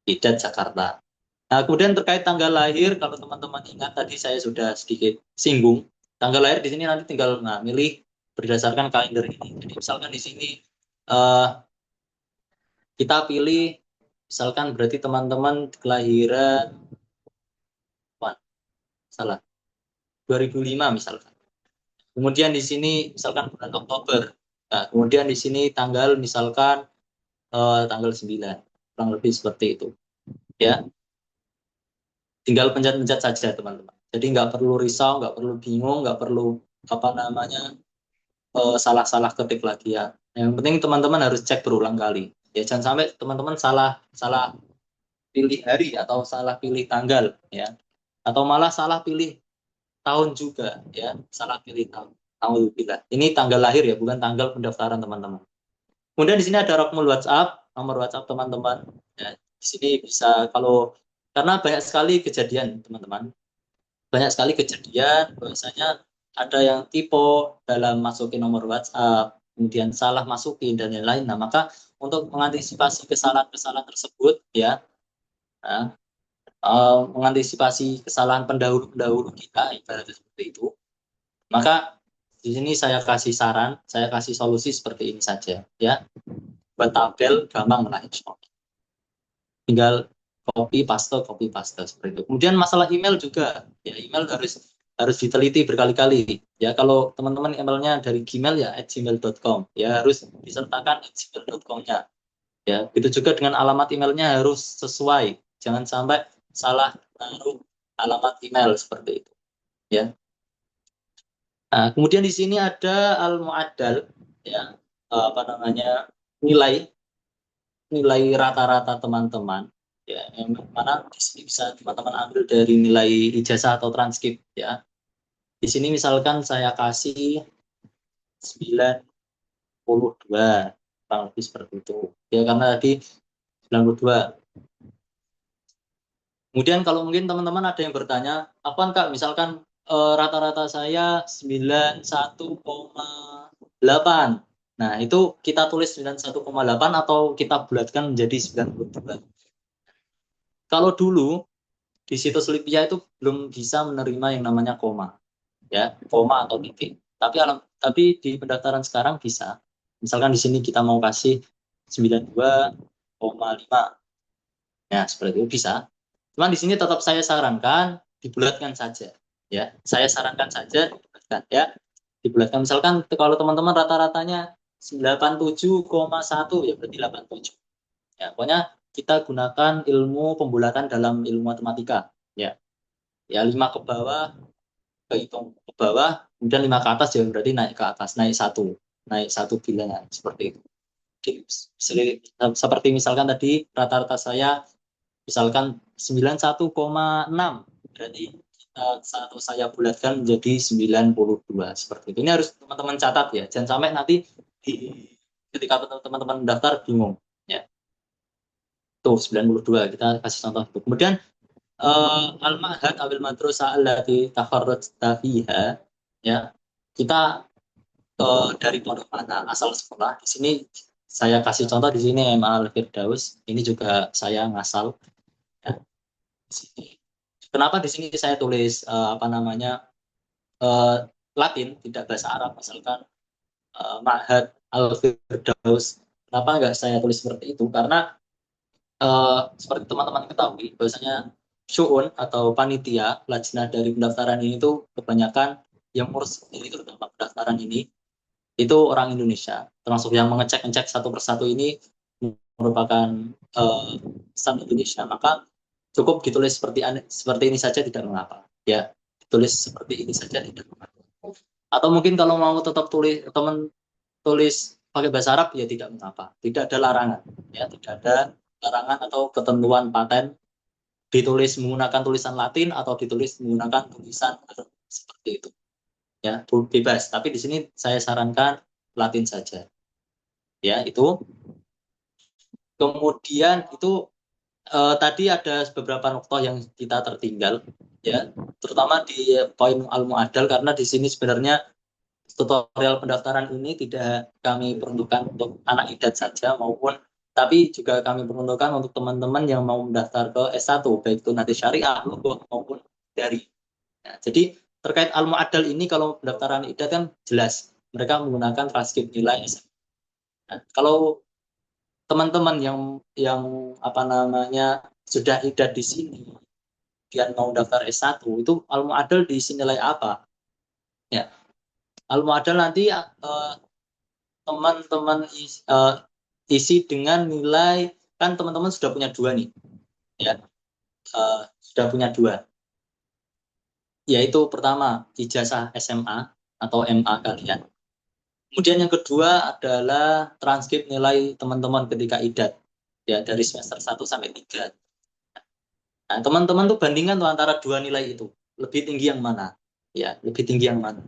IDAT Jakarta. Nah, kemudian terkait tanggal lahir, kalau teman-teman ingat tadi saya sudah sedikit singgung, tanggal lahir di sini nanti tinggal milih berdasarkan kalender ini. Jadi misalkan di sini eh, kita pilih, misalkan berarti teman-teman kelahiran, wah, salah, 2005 misalkan. Kemudian di sini misalkan bulan Oktober. Nah, kemudian di sini tanggal misalkan tanggal 9, kurang lebih seperti itu. Ya, tinggal pencet-pencet saja teman-teman. Jadi nggak perlu risau, nggak perlu bingung, nggak perlu apa namanya salah-salah ketik lagi ya. Yang penting teman-teman harus cek berulang kali. Ya jangan sampai teman-teman salah salah pilih hari atau salah pilih tanggal ya. Atau malah salah pilih tahun juga ya. Salah pilih tahun. Alhamdulillah. Ini tanggal lahir ya, bukan tanggal pendaftaran teman-teman. Kemudian di sini ada rokmul WhatsApp, nomor WhatsApp teman-teman. Ya, di sini bisa kalau karena banyak sekali kejadian teman-teman, banyak sekali kejadian bahwasanya ada yang typo dalam masukin nomor WhatsApp, kemudian salah masukin dan lain-lain. Nah, maka untuk mengantisipasi kesalahan-kesalahan tersebut ya, nah, mengantisipasi kesalahan pendahulu-pendahulu kita ibaratnya seperti itu, maka di sini saya kasih saran, saya kasih solusi seperti ini saja ya. Buat tabel gampang lah, tinggal copy paste seperti itu. Kemudian masalah email juga, ya email harus diteliti berkali-kali. Ya kalau teman-teman emailnya dari Gmail ya @gmail.com, ya harus disertakan @gmail.com-nya. Ya, itu juga dengan alamat emailnya harus sesuai. Jangan sampai salah naruh alamat email seperti itu. Ya. Nah, kemudian di sini ada al-mu'addal, ya apa namanya nilai nilai rata-rata teman-teman ya yang mana di sini bisa teman-teman ambil dari nilai ijazah atau transkrip ya. Di sini misalkan saya kasih 92 kurang lebih seperti itu. Ya karena tadi 92. Kemudian kalau mungkin teman-teman ada yang bertanya, apa Kak misalkan rata-rata saya 91,8. Nah, itu kita tulis 91,8 atau kita bulatkan menjadi 92. Kalau dulu di situs Lipia itu belum bisa menerima yang namanya koma, ya, koma atau titik. Tapi di pendaftaran sekarang bisa. Misalkan di sini kita mau kasih 92,5. Ya, seperti itu bisa. Cuman di sini tetap saya sarankan dibulatkan saja, ya. Saya sarankan saja dibulatkan, ya. Dibulatkan misalkan kalau teman-teman rata-ratanya 97,1 ya berarti 87. Ya, pokoknya kita gunakan ilmu pembulatan dalam ilmu matematika, ya. Ya 5 ke bawah, kehitung ke bawah, kemudian 5 ke atas ya berarti naik ke atas, naik satu bilangan seperti itu. Jadi, seperti misalkan tadi rata-rata saya misalkan 91,6 berarti satu saya bulatkan menjadi 92 seperti itu. Ini harus teman-teman catat ya, jangan sampai nanti ketika teman-teman mendaftar bingung ya. Tuh 92 kita kasih contoh itu. Kemudian al-ma'had abil madrasah allati takharrajta fiha ya. Kita dari pondok mana asal sekolah. Di sini saya kasih contoh di sini MA Al Firdaus. Ini juga saya ngasal ya. Di sini. Kenapa di sini saya tulis apa namanya Latin tidak bahasa Arab misalkan Ma'had Al Firdaus. Kenapa nggak saya tulis seperti itu? Karena seperti teman-teman ketahui bahwasanya syu'un atau panitia lajnah dari pendaftaran ini itu kebanyakan yang ngurus ini terutama pendaftaran ini itu orang Indonesia, termasuk yang mengecek-ngecek satu persatu ini merupakan staff Indonesia, maka cukup ditulis seperti ini saja tidak mengapa, ya ditulis seperti ini saja tidak mengapa. Atau mungkin kalau mau tetap tulis pakai bahasa Arab ya tidak mengapa, tidak ada larangan, ya tidak ada larangan atau ketentuan paten ditulis menggunakan tulisan Latin atau ditulis menggunakan tulisan Arab seperti itu. Ya, bebas. Tapi di sini saya sarankan Latin saja. Ya, itu. Kemudian itu tadi ada beberapa noktoh yang kita tertinggal, ya, terutama di poin al-mu'adal, karena di sini sebenarnya tutorial pendaftaran ini tidak kami peruntukkan untuk anak idat saja, tapi juga kami peruntukkan untuk teman-teman yang mau mendaftar ke S1, baik itu nanti syariah maupun dari. Nah, jadi terkait al-mu'adal ini, kalau pendaftaran idat kan jelas mereka menggunakan transkrip nilai SMA. Nah, kalau teman-teman yang apa namanya sudah idat di sini, dia mau daftar S1, itu al-mu'adal diisi nilai apa? Ya, al-mu'adal nanti teman-teman isi dengan nilai, kan teman-teman sudah punya dua nih, ya, sudah punya dua, yaitu pertama ijazah SMA atau MA kalian. Kemudian yang kedua adalah transkrip nilai teman-teman ketika idat, ya, dari semester 1 sampai 3. Nah, teman-teman tuh bandingkan tuh antara dua nilai itu, lebih tinggi yang mana? Ya, lebih tinggi yang mana?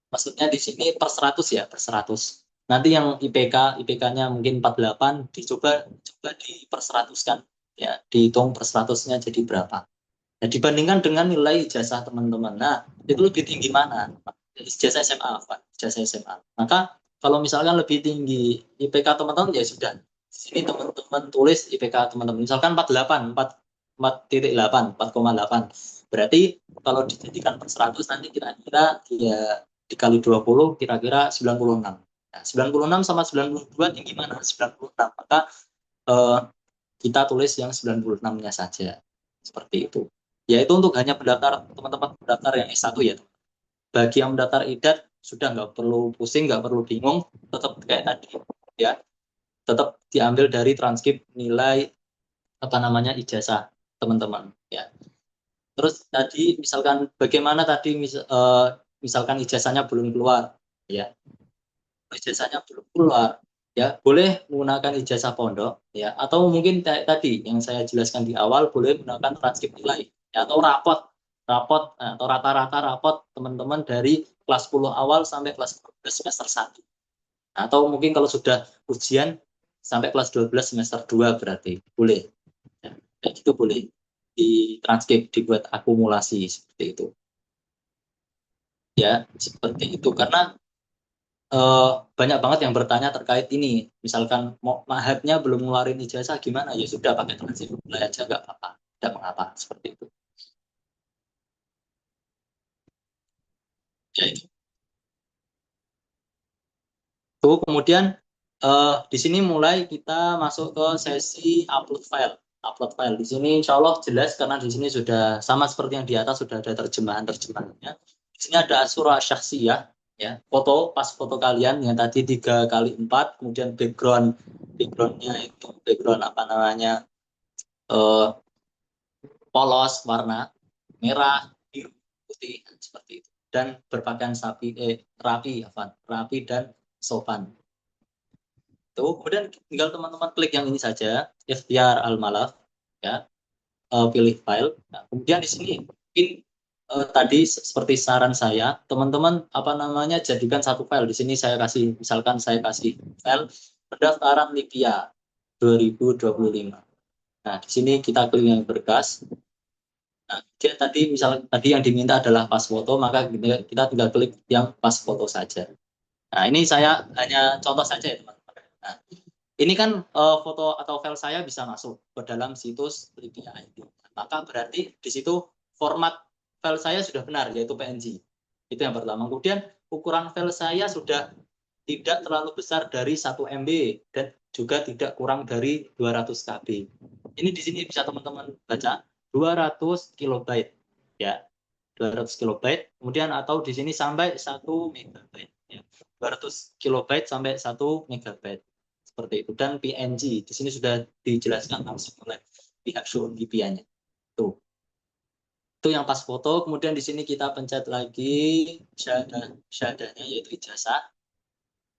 Maksudnya di sini per 100 ya, per 100. Nanti yang IPK-nya mungkin 48, coba di per 100 kan. Ya, dihitung per 100-nya jadi berapa. Nah, dibandingkan dengan nilai ijazah teman-teman. Nah, itu lebih tinggi mana? Ijazah SMA, Pak. Ijazah SMA. Maka kalau misalkan lebih tinggi IPK teman-teman, ya sudah. Di sini teman-teman tulis IPK teman-teman. Misalkan 48, 4,8, 4,8. Berarti kalau dijadikan per 100 nanti kira-kira ya dikali 20 kira-kira 96. Nah, 96 sama 92 tinggi mana? 96. Maka eh, kita tulis yang 96-nya saja. Seperti itu. Ya, itu untuk hanya pendaftar teman-teman pendaftar yang S1 ya. Bagi yang mendaftar idat sudah nggak perlu pusing, nggak perlu bingung, tetap kayak tadi ya. Tetap diambil dari transkrip nilai apa namanya ijazah teman-teman ya. Terus tadi misalkan bagaimana tadi misalkan ijazahnya belum keluar ya. Ijazahnya belum keluar ya, boleh menggunakan ijazah pondok ya, atau mungkin kayak tadi yang saya jelaskan di awal, boleh menggunakan transkrip nilai ya, atau rapot atau rata-rata rapot teman-teman dari kelas 10 awal sampai kelas 12 semester 1. Atau mungkin kalau sudah ujian sampai kelas 12 semester 2 berarti boleh ya. Kayak gitu boleh ditranskrip, dibuat akumulasi seperti itu ya, seperti itu. Karena banyak banget yang bertanya terkait ini. Misalkan mau mahatnya belum ngeluarin ijazah gimana? Ya sudah, pakai transkrip nilai aja, nggak apa-apa, tidak mengapa seperti itu. Ya itu. Tuh, kemudian di sini mulai kita masuk ke sesi upload file. Upload file di sini insya Allah jelas karena di sini sudah sama seperti yang di atas, sudah ada terjemahannya. Di sini ada surah syakhsiyah ya, pas foto kalian yang tadi 3x4, kemudian backgroundnya itu background apa namanya, eh, polos warna merah, biru, putih seperti itu, dan berpakaian rapi dan sopan. Tuh, kemudian tinggal teman-teman klik yang ini saja, ikhtiar al-malaf ya, pilih file. Nah, kemudian di sini mungkin tadi seperti saran saya, teman-teman apa namanya jadikan satu file. Di sini saya kasih, misalkan saya kasih file pendaftaran Lipia 2025. Nah, di sini kita klik yang berkas. Nah, dia tadi misalnya tadi yang diminta adalah pas foto, maka kita tinggal klik yang pas foto saja. Nah, ini saya hanya contoh saja ya teman-teman. Nah, ini kan foto atau file saya bisa masuk ke dalam situs Libya ID. Maka berarti di situ format file saya sudah benar, yaitu PNG. Itu yang pertama. Kemudian ukuran file saya sudah tidak terlalu besar dari 1 MB dan juga tidak kurang dari 200 KB. Ini di sini bisa teman-teman baca 200 kilobyte ya. 200 kilobyte, kemudian atau di sini sampai 1 megabyte ya. 200 kilobyte sampai 1 megabyte seperti itu, dan PNG di sini sudah dijelaskan langsung oleh pihak Syu'un Libya-nya. Tuh. Itu yang pas foto, kemudian di sini kita pencet lagi syahadahnya yaitu ijazah.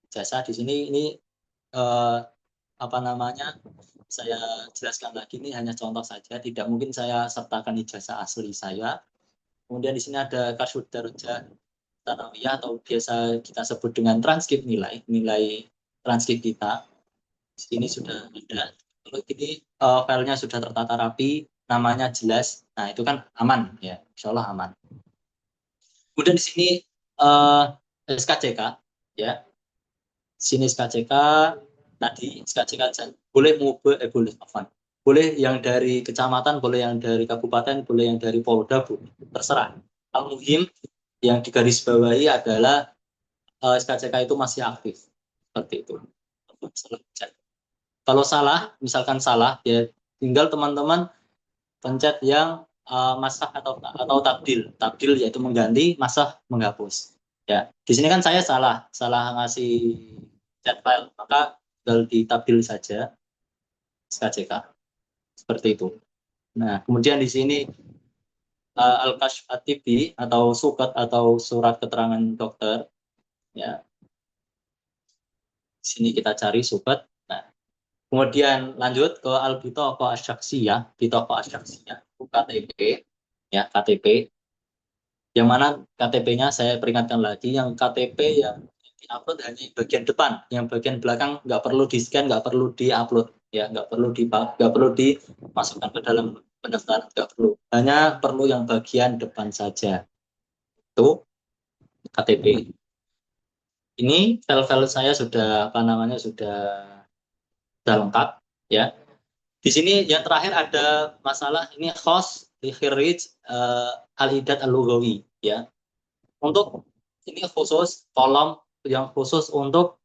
Ijazah di sini ini eh, apa namanya? Saya jelaskan lagi, ini hanya contoh saja, tidak mungkin saya sertakan ijazah asli saya. Kemudian di sini ada kasud darajah tanawiyah atau biasa kita sebut dengan transkrip nilai transkrip kita. Di sini sudah ada Kalau ini filenya sudah tertata rapi, namanya jelas, nah itu kan aman ya, insya Allah aman. Kemudian di sini eh, SKCK ya, sini SKCK tadi SKCK boleh boleh apa? Boleh yang dari kecamatan, boleh yang dari kabupaten, boleh yang dari Polda, boleh. Terserah. Al-Muhim yang digarisbawahi adalah SKCK itu masih aktif. Seperti itu. Kalau salah, misalkan salah, ya tinggal teman-teman pencet yang masah atau tabdil. Tabdil yaitu mengganti, masah menghapus. Ya, di sini kan saya salah ngasih chat file, maka tinggal ditabdil saja SKCK seperti itu. Nah, kemudian di sini al-kashf at-tibbi atau sukat atau surat keterangan dokter ya. Di sini kita cari sukat. Nah, kemudian lanjut ke al-bitaqah asy-syakhsiyah, bitaqah asy-syakhsiyah, KTP ya, KTP. Yang mana KTP-nya saya peringatkan lagi, yang KTP yang diupload hanya bagian depan, yang bagian belakang nggak perlu di scan, nggak perlu diupload, ya nggak perlu dimasukkan ke dalam pendaftaran, nggak perlu, hanya perlu yang bagian depan saja. Itu KTP. Ini file-file saya sudah apa namanya sudah lengkap ya. Di sini yang terakhir ada masalah ini host di khirij al-idad al-lughawi ya. Untuk ini khusus kolom yang khusus untuk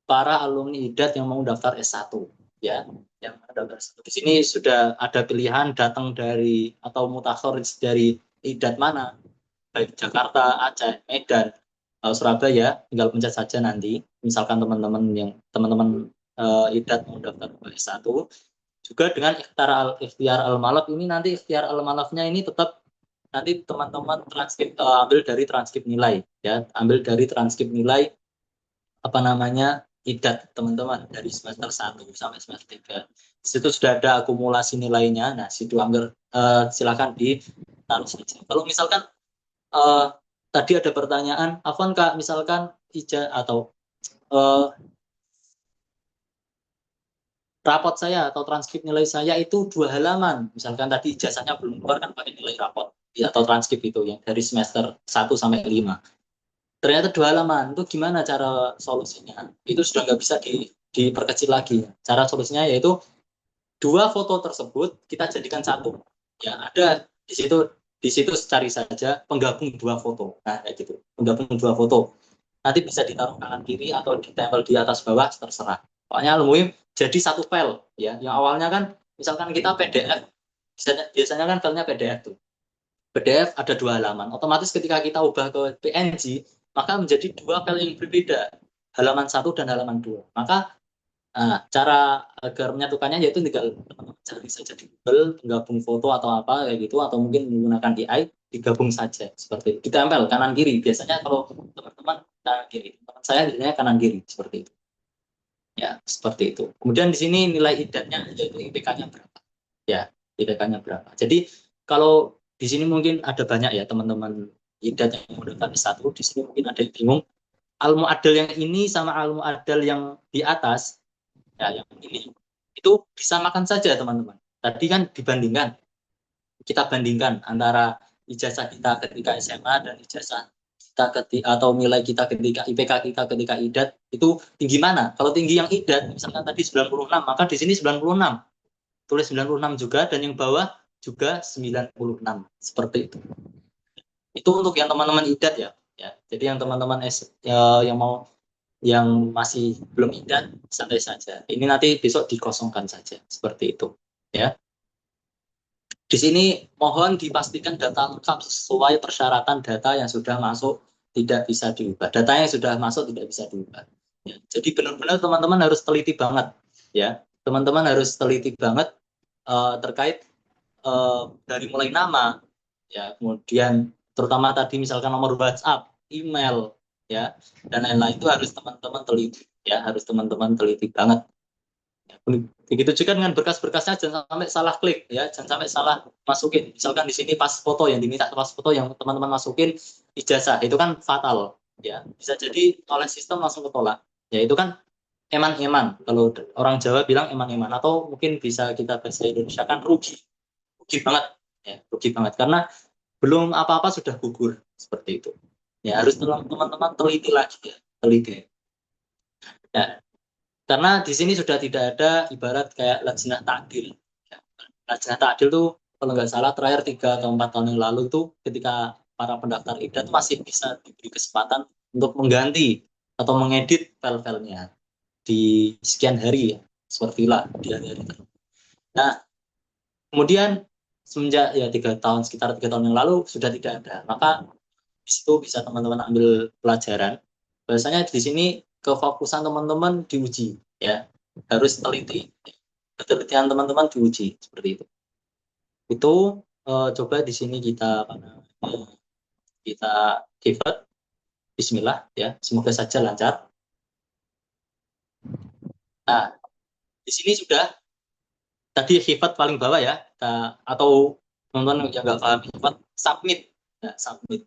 para alumni IDAT yang mau daftar S1 ya. Yang daftar S1. Di sini sudah ada pilihan datang dari atau mutakharij dari IDAT mana, baik Jakarta, Aceh, Medan, Surabaya, tinggal pencet saja nanti. Misalkan teman-teman IDAT mau daftar S1 juga dengan ikhtiar al-malaf ini, nanti ikhtiar al-malafnya ini tetap nanti teman-teman transkrip ambil dari transkrip nilai ya, ambil dari transkrip nilai apa namanya IDAT teman-teman dari semester 1 sampai semester 3. Di situ sudah ada akumulasi nilainya. Nah, situ ambil silakan ditaruh saja. Kalau misalkan tadi ada pertanyaan, Afwan Kak, misalkan atau rapot saya atau transkrip nilai saya itu 2 halaman. Misalkan tadi ijazahnya belum keluar kan pakai nilai rapot ya, atau transkrip itu yang dari semester 1 sampai 5. Ternyata 2 halaman, itu gimana cara solusinya? Itu sudah nggak bisa diperkecil lagi. Cara solusinya yaitu 2 foto tersebut kita jadikan satu. Ya, ada di situ cari saja penggabung 2 foto. Nah, kayak gitu. Penggabung 2 foto. Nanti bisa ditaruh kanan kiri atau ditempel di atas bawah, terserah. Pokoknya alumni jadi satu file ya. Yang awalnya kan misalkan kita PDF, biasanya kan filenya PDF tuh. PDF ada 2 halaman. Otomatis ketika kita ubah ke PNG, maka menjadi 2 file yang berbeda. Halaman 1 dan halaman 2. Maka cara agar menyatukannya yaitu tinggal cari saja di Google, menggabung foto atau apa kayak gitu, atau mungkin menggunakan AI, digabung saja seperti itu. Ditempel kanan kiri. Biasanya kalau teman-teman kanan kiri, teman saya biasanya kanan kiri seperti itu. Ya, seperti itu. Kemudian di sini nilai idatnya yaitu IPK-nya berapa. Ya, IPK-nya berapa. Jadi kalau di sini mungkin ada banyak ya teman-teman idat yang menggunakan S1, di sini mungkin ada yang bingung. Al-Mu'addal yang ini sama Al-Mu'addal yang di atas, ya yang ini, itu disamakan saja teman-teman. Tadi kan kita bandingkan antara ijazah kita ketika SMA dan ijazah kita ketika atau nilai kita ketika IPK kita ketika IDAT itu tinggi mana? Kalau tinggi yang IDAT misalkan tadi 96, maka di sini 96. Tulis 96 juga, dan yang bawah juga 96. Seperti itu. Itu untuk yang teman-teman IDAT ya. Ya. Jadi yang teman-teman yang masih belum IDAT, santai saja. Ini nanti besok dikosongkan saja. Seperti itu. Ya. Di sini mohon dipastikan data lengkap sesuai persyaratan data yang sudah masuk, tidak bisa diubah. Data yang sudah masuk tidak bisa diubah. Ya, jadi benar-benar teman-teman harus teliti banget. Ya, teman-teman harus teliti banget terkait dari mulai nama, ya, kemudian terutama tadi misalkan nomor WhatsApp, email, ya, dan lain-lain itu harus teman-teman teliti. Ya, harus teman-teman teliti banget. Begitu juga dengan berkas-berkasnya, jangan sampai salah klik ya, jangan sampai salah masukin. Misalkan di sini pas foto yang diminta, pas foto yang teman-teman masukin ijazah, itu kan fatal ya, bisa jadi oleh sistem langsung ketolak ya. Itu kan eman-eman. Kalau orang Jawa bilang eman-eman, atau mungkin bisa kita bahasa Indonesia kan rugi banget, ya, rugi banget karena belum apa-apa sudah gugur seperti itu. Ya harus teman-teman teliti lagi ya, teliti. Ya, karena di sini sudah tidak ada ibarat kayak lajnah takdil. Ya, lajnah takdil tuh kalau nggak salah terakhir 3 atau 4 tahun yang lalu itu ketika para pendaftar IDA itu masih bisa diberi kesempatan untuk mengganti atau mengedit file-filenya di sekian hari ya, seperti lah di hari-hari tertentu. Nah, kemudian semenjak ya 3 tahun, sekitar 3 tahun yang lalu sudah tidak ada. Maka di situ bisa teman-teman ambil pelajaran. Biasanya di sini kefokusan teman-teman diuji, ya harus teliti, ketelitian teman-teman diuji seperti itu. Itu coba di sini kita kita pivot. Bismillah ya, semoga saja lancar. Nah, di sini sudah tadi pivot paling bawah ya, atau teman-teman yang nggak paham pivot, submit, ya, submit.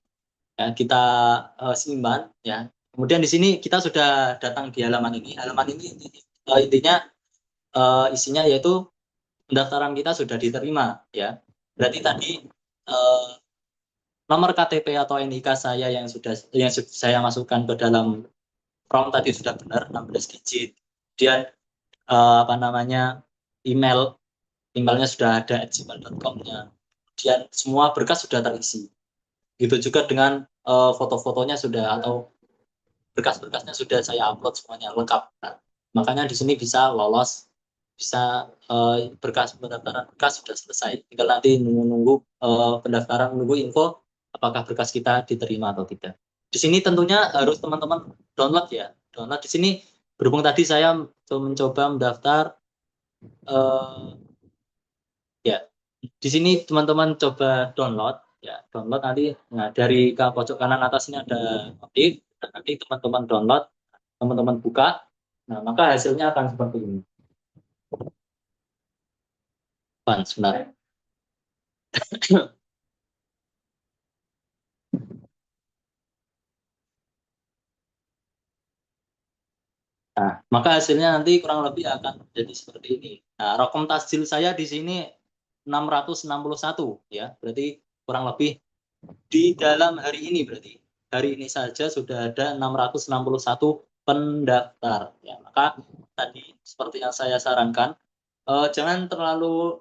Ya, kita simpan ya. Kemudian di sini kita sudah datang di halaman ini. Halaman ini intinya isinya yaitu pendaftaran kita sudah diterima ya. Berarti tadi nomor KTP atau NIK saya yang saya masukkan ke dalam form tadi sudah benar 16 digit. Kemudian apa namanya emailnya sudah ada @gmail.com-nya. Kemudian semua berkas sudah terisi. Gitu juga dengan foto-fotonya sudah atau berkas-berkasnya sudah saya upload semuanya lengkap. Nah, makanya di sini bisa lolos, bisa berkas pendaftaran berkas sudah selesai. Tinggal nanti nunggu pendaftaran, nunggu info apakah berkas kita diterima atau tidak. Di sini tentunya harus teman-teman download ya. Download di sini berhubung tadi saya mencoba mendaftar ya. Di sini teman-teman coba download ya, download nanti. Nah, dari ke pojok kanan atas ini ada notif. Nah, nanti teman-teman download, teman-teman buka, nah maka hasilnya akan seperti ini. Sebentar. Nah, maka hasilnya nanti kurang lebih akan jadi seperti ini. Nah, rokom tasjil saya di sini 661 ya, berarti kurang lebih di dalam hari ini, berarti hari ini saja sudah ada 661 pendaftar ya. Maka tadi seperti yang saya sarankan, jangan terlalu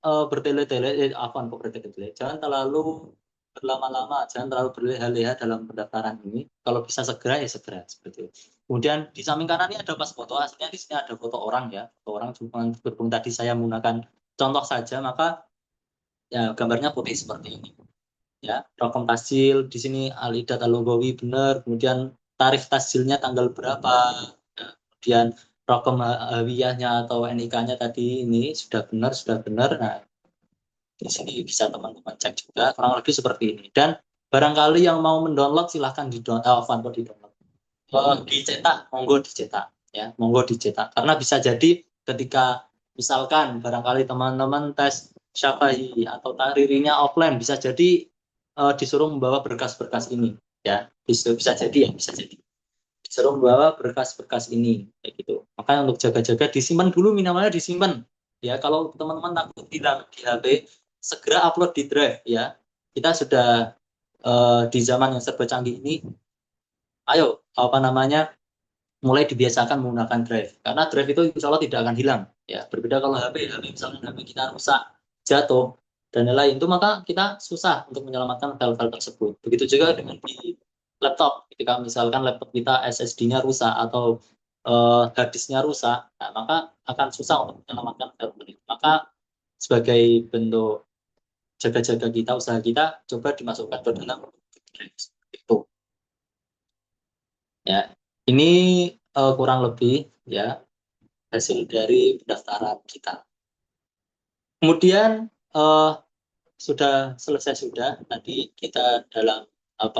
bertele-tele, kok bertele-tele, jangan terlalu berlama-lama, jangan terlalu berleha-leha dalam pendaftaran ini. Kalau bisa segera ya segera seperti itu. Kemudian di samping kanan ini ada pas foto, aslinya di sini ada foto orang ya, foto orang, cuma berhubung tadi saya menggunakan contoh saja, maka ya gambarnya putih seperti ini ya. Rokam tasjil di sini Alidat Al-Lughawi benar, kemudian tarikh tasjilnya tanggal berapa, ya. Kemudian rokam hawiyahnya atau NIK-nya tadi ini sudah benar. Nah, di sini bisa teman-teman cek juga kurang lebih seperti ini. Dan barangkali yang mau mendownload silahkan di-download, dicetak, monggo dicetak ya, monggo dicetak, karena bisa jadi ketika misalkan barangkali teman-teman tes syafa'i atau tahririnya offline, bisa jadi disuruh membawa berkas-berkas ini ya, bisa jadi ya, bisa jadi disuruh membawa berkas-berkas ini kayak gitu. Makanya untuk jaga-jaga disimpan dulu, minimalnya disimpan ya. Kalau teman-teman takut hilang di HP, segera upload di drive ya. Kita sudah di zaman yang serba canggih ini, ayo apa namanya, mulai dibiasakan menggunakan drive, karena drive itu insya Allah tidak akan hilang ya. Berbeda kalau HP misalnya HP kita rusak, jatuh dan lain-lain, itu maka kita susah untuk menyelamatkan file-file tersebut. Begitu juga dengan di laptop, ketika misalkan laptop kita SSD-nya rusak atau hard disk-nya rusak, nah, maka akan susah untuk menyelamatkan file itu. Maka sebagai bentuk jaga-jaga kita, usaha kita, coba dimasukkan ke dalam drive itu ya. Ini kurang lebih ya hasil dari pendaftaran kita. Kemudian sudah selesai, sudah tadi kita dalam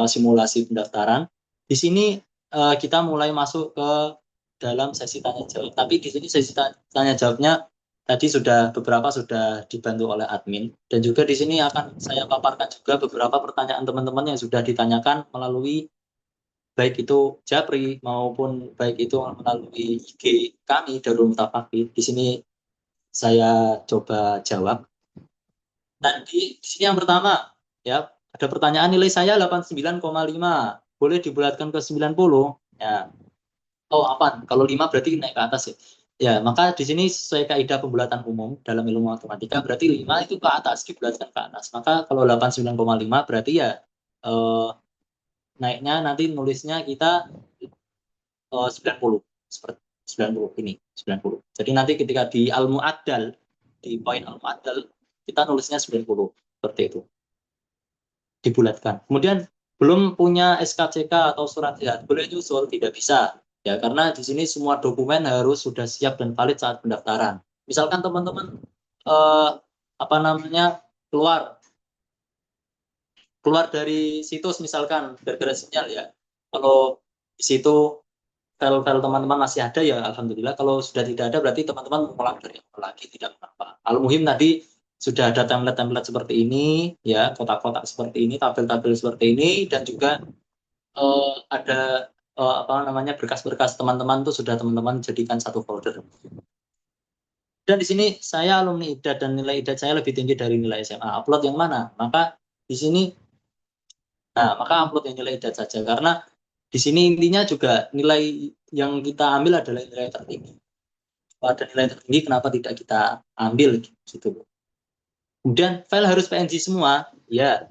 simulasi pendaftaran. Di sini kita mulai masuk ke dalam sesi tanya jawab. Tapi di sini sesi tanya jawabnya tadi beberapa sudah dibantu oleh admin, dan juga di sini akan saya paparkan juga beberapa pertanyaan teman-teman yang sudah ditanyakan melalui baik itu Japri maupun baik itu melalui IG kami Darul Mutafakir. Di sini saya coba jawab. Dan di sini yang pertama, ya, ada pertanyaan nilai saya 89,5. Boleh dibulatkan ke 90? Ya. Oh, apa? Kalau 5 berarti naik ke atas ya. Ya, maka di sini sesuai kaidah pembulatan umum dalam ilmu matematika berarti 5 itu ke atas, dibulatkan ke atas. Maka kalau 89,5 berarti ya eh, naiknya nanti nulisnya kita 90 seperti 90 ini 90. Jadi nanti ketika di al-mu'addal di poin al-mu'addal kita nulisnya 90 seperti itu dibulatkan. Kemudian belum punya SKCK atau surat sehat, boleh nyusul? Tidak bisa. Ya, karena di sini semua dokumen harus sudah siap dan valid saat pendaftaran. Misalkan teman-teman eh, apa namanya keluar keluar dari situs misalkan gara-gara sinyal ya. Kalau di situ file-file teman-teman masih ada ya alhamdulillah. Kalau sudah tidak ada berarti teman-teman mengulang dari awal lagi tidak apa-apa. Al-muhim tadi sudah ada template-template seperti ini ya, kotak-kotak seperti ini, tabel-tabel seperti ini dan juga ada apa namanya berkas-berkas teman-teman tuh sudah teman-teman jadikan satu folder. Dan di sini saya alumni IDAT dan nilai IDAT saya lebih tinggi dari nilai SMA. Upload yang mana? Maka di sini maka upload yang nilai IDAT saja karena di sini intinya juga nilai yang kita ambil adalah nilai tertinggi. Kalau ada nilai tertinggi kenapa tidak kita ambil gitu. Kemudian file harus PNG semua. Ya,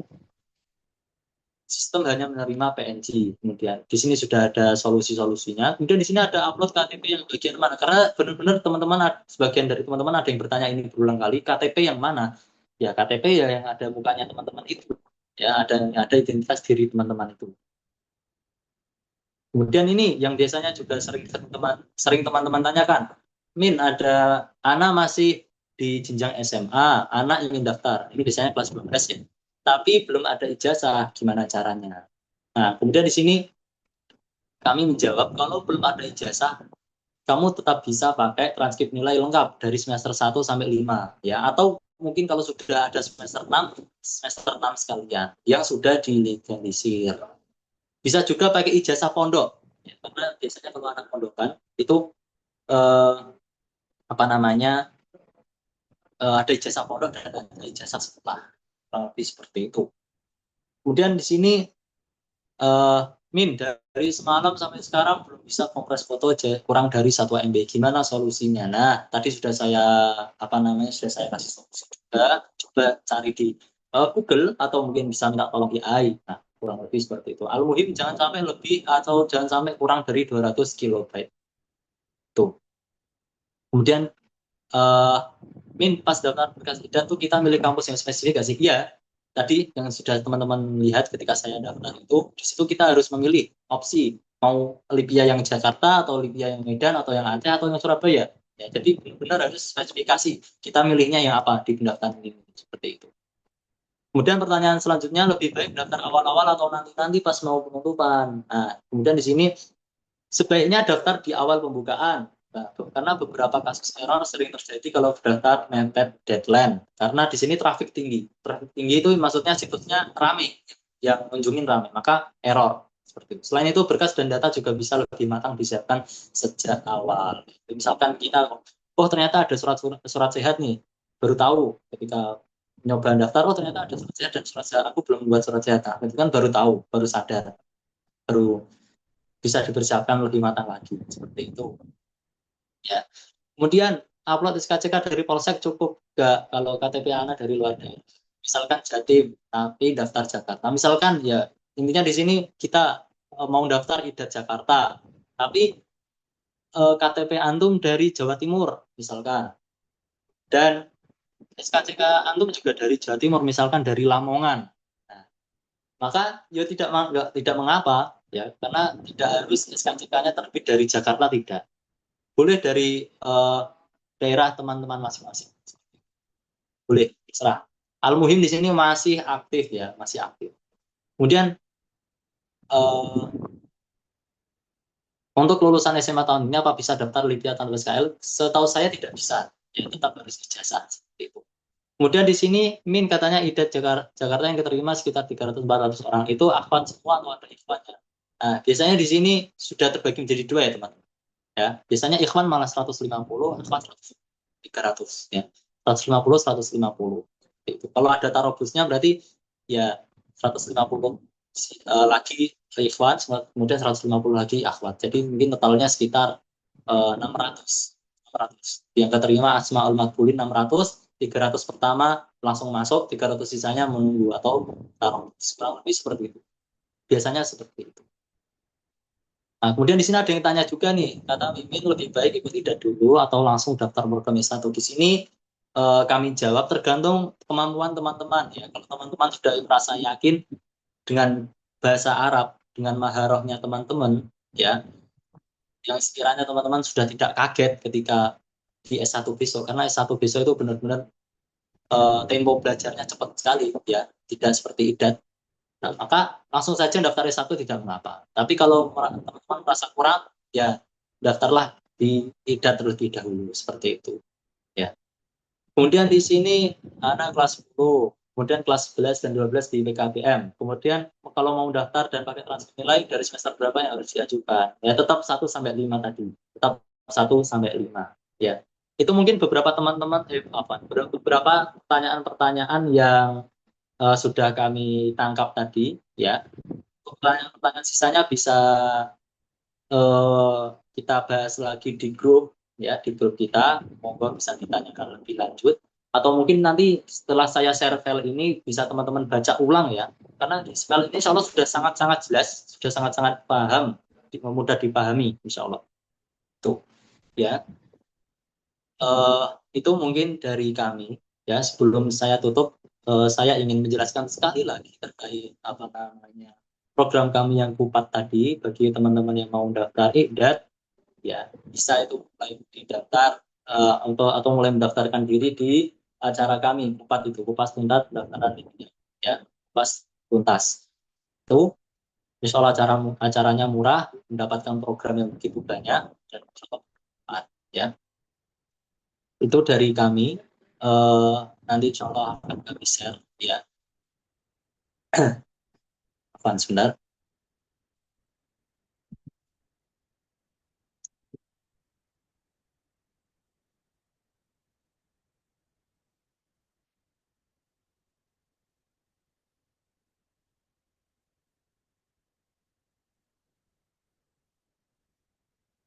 sistem hanya menerima PNG. Kemudian di sini sudah ada solusi-solusinya. Kemudian di sini ada upload KTP yang bagian mana? Karena benar-benar teman-teman sebagian dari teman-teman ada yang bertanya ini berulang kali, KTP yang mana? Ya KTP ya yang ada mukanya teman-teman itu. Ya ada identitas diri teman-teman itu. Kemudian ini yang biasanya juga sering teman-teman tanyakan. Min, ada Ana masih di jenjang SMA, Ana ingin daftar. Ini biasanya kelas 12 ya. Tapi belum ada ijazah, gimana caranya? Nah, kemudian di sini kami menjawab kalau belum ada ijazah, kamu tetap bisa pakai transkrip nilai lengkap dari semester 1 sampai 5 ya. Atau mungkin kalau sudah ada semester 6 sekalian yang sudah dilegalisir. Bisa juga pakai ijazah pondok. Ya, karena biasanya kalau anak pondokan itu eh, apa namanya ada ijazah pondok dan ada ijazah sekolah. Lebih seperti itu. Kemudian di sini eh, Min dari semalam sampai sekarang belum bisa kompres foto aja kurang dari 1 MB. Gimana solusinya? Nah, tadi sudah saya apa namanya sudah saya kasih solusi juga. Coba cari di Google atau mungkin bisa minta tolong AI. Nah, kurang lebih seperti itu. Al-muhim jangan sampai lebih atau jangan sampai kurang dari 200 kilobyte. Tuh. Kemudian eh Min pas daftar berkas IDA tuh kita milih kampus yang spesifik gak sih? Iya. Tadi yang sudah teman-teman lihat ketika saya daftar itu, di situ kita harus memilih opsi mau Libya yang Jakarta atau Libya yang Medan atau yang Aceh atau yang Surabaya. Ya, jadi benar harus spesifikasi kita milihnya yang apa di pendaftaran ini seperti itu. Kemudian pertanyaan selanjutnya lebih baik daftar awal-awal atau nanti-nanti pas mau penutupan. Nah, kemudian di sini sebaiknya daftar di awal pembukaan. Nah, karena beberapa kasus error sering terjadi kalau daftar mepet deadline. Karena di sini traffic tinggi. Traffic tinggi itu maksudnya situsnya ramai, yang kunjungin ramai, maka error. Seperti itu. Selain itu berkas dan data juga bisa lebih matang disiapkan sejak awal. Misalkan kita, oh ternyata ada surat sehat nih, baru tahu ketika nyoba daftar, oh ternyata ada surat sehat dan surat sehat aku belum membuat surat sehat. Nah, itu kan baru tahu, baru sadar, baru bisa dipersiapkan lebih matang lagi seperti itu ya. Kemudian upload SKCK dari Polsek cukup gak kalau KTP anak dari luar daerah, misalkan Jatim tapi daftar Jakarta misalkan ya. Intinya di sini kita mau daftar IDAT Jakarta tapi KTP antum dari Jawa Timur misalkan, dan SKCK antum juga dari Jawa Timur misalkan dari Lamongan. Nah, maka ya tidak mengapa ya, karena tidak harus SKCK-nya terbit dari Jakarta, tidak. Boleh dari daerah teman-teman masing-masing. Boleh, terserah. Al-Muhim di sini masih aktif ya, masih aktif. Kemudian uh, untuk lulusan SMA tahun ini apa bisa daftar LIPI tanpa SKL? Setahu saya tidak bisa. Ya tetap harus ijazah seperti itu. Kemudian di sini Min katanya IDAT Jakarta yang diterima sekitar 300-400 orang itu akhwat semua atau ada ikhwatnya? Nah, biasanya di sini sudah terbagi menjadi dua ya teman. Ya, biasanya ikhwan malah 150, ikhwan 100, 300 ya. 150, 150. Itu. Kalau ada tarobusnya berarti ya 150 lagi ikhwan, kemudian 150 lagi akhwat. Jadi mungkin totalnya sekitar 600. 600. Yang keterima Asmaul Makbulin 600, 300 pertama langsung masuk, 300 sisanya menunggu atau tarobus. Kurang lebih seperti itu. Biasanya seperti itu. Nah, kemudian di sini ada yang tanya juga nih, kata Mimin lebih baik ikut IDA dulu atau langsung daftar program S1. Di sini kami jawab tergantung kemampuan teman-teman ya. Kalau teman-teman sudah merasa yakin dengan bahasa Arab, dengan maharahnya teman-teman ya, yang sekiranya teman-teman sudah tidak kaget ketika di S1 besok, karena S1 besok itu benar-benar tempo belajarnya cepat sekali ya, tidak seperti IDA. Nah, maka langsung saja daftar S1 tidak mengapa. Tapi kalau teman-teman merasa kurang, ya daftarlah di IDA terlebih dahulu seperti itu. Ya. Kemudian di sini anak kelas 10, kemudian kelas 11 dan 12 di PKBM. Kemudian kalau mau daftar dan pakai transfer nilai dari semester berapa yang harus diajukan? Ya tetap 1 sampai 5 tadi. Tetap 1 sampai 5. Ya. Itu mungkin beberapa teman-teman beberapa pertanyaan-pertanyaan yang sudah kami tangkap tadi ya. Pertanyaan-pertanyaan sisanya bisa kita bahas lagi di grup ya, di grup kita. Monggo bisa ditanyakan lebih lanjut atau mungkin nanti setelah saya share file ini bisa teman-teman baca ulang ya, karena di file ini insya Allah sudah sangat-sangat jelas, sudah sangat-sangat paham, mudah dipahami insya Allah tuh ya. eh, itu mungkin dari kami ya. Sebelum saya tutup, saya ingin menjelaskan sekali lagi terkait apa namanya program kami yang Kupat tadi. Bagi teman-teman yang mau daftar IDAT ya bisa itu mulai didaftar untuk atau mulai mendaftarkan diri di acara kami Kupat itu, Kupas Tuntas pendaftaran ini ya. Kupas Tuntas itu insya Allah acaranya murah, mendapatkan program yang begitu banyak dan bermanfaat ya. Itu dari kami. Eh, Nanti insya Allah akan kami share ya. Afwan, sebentar.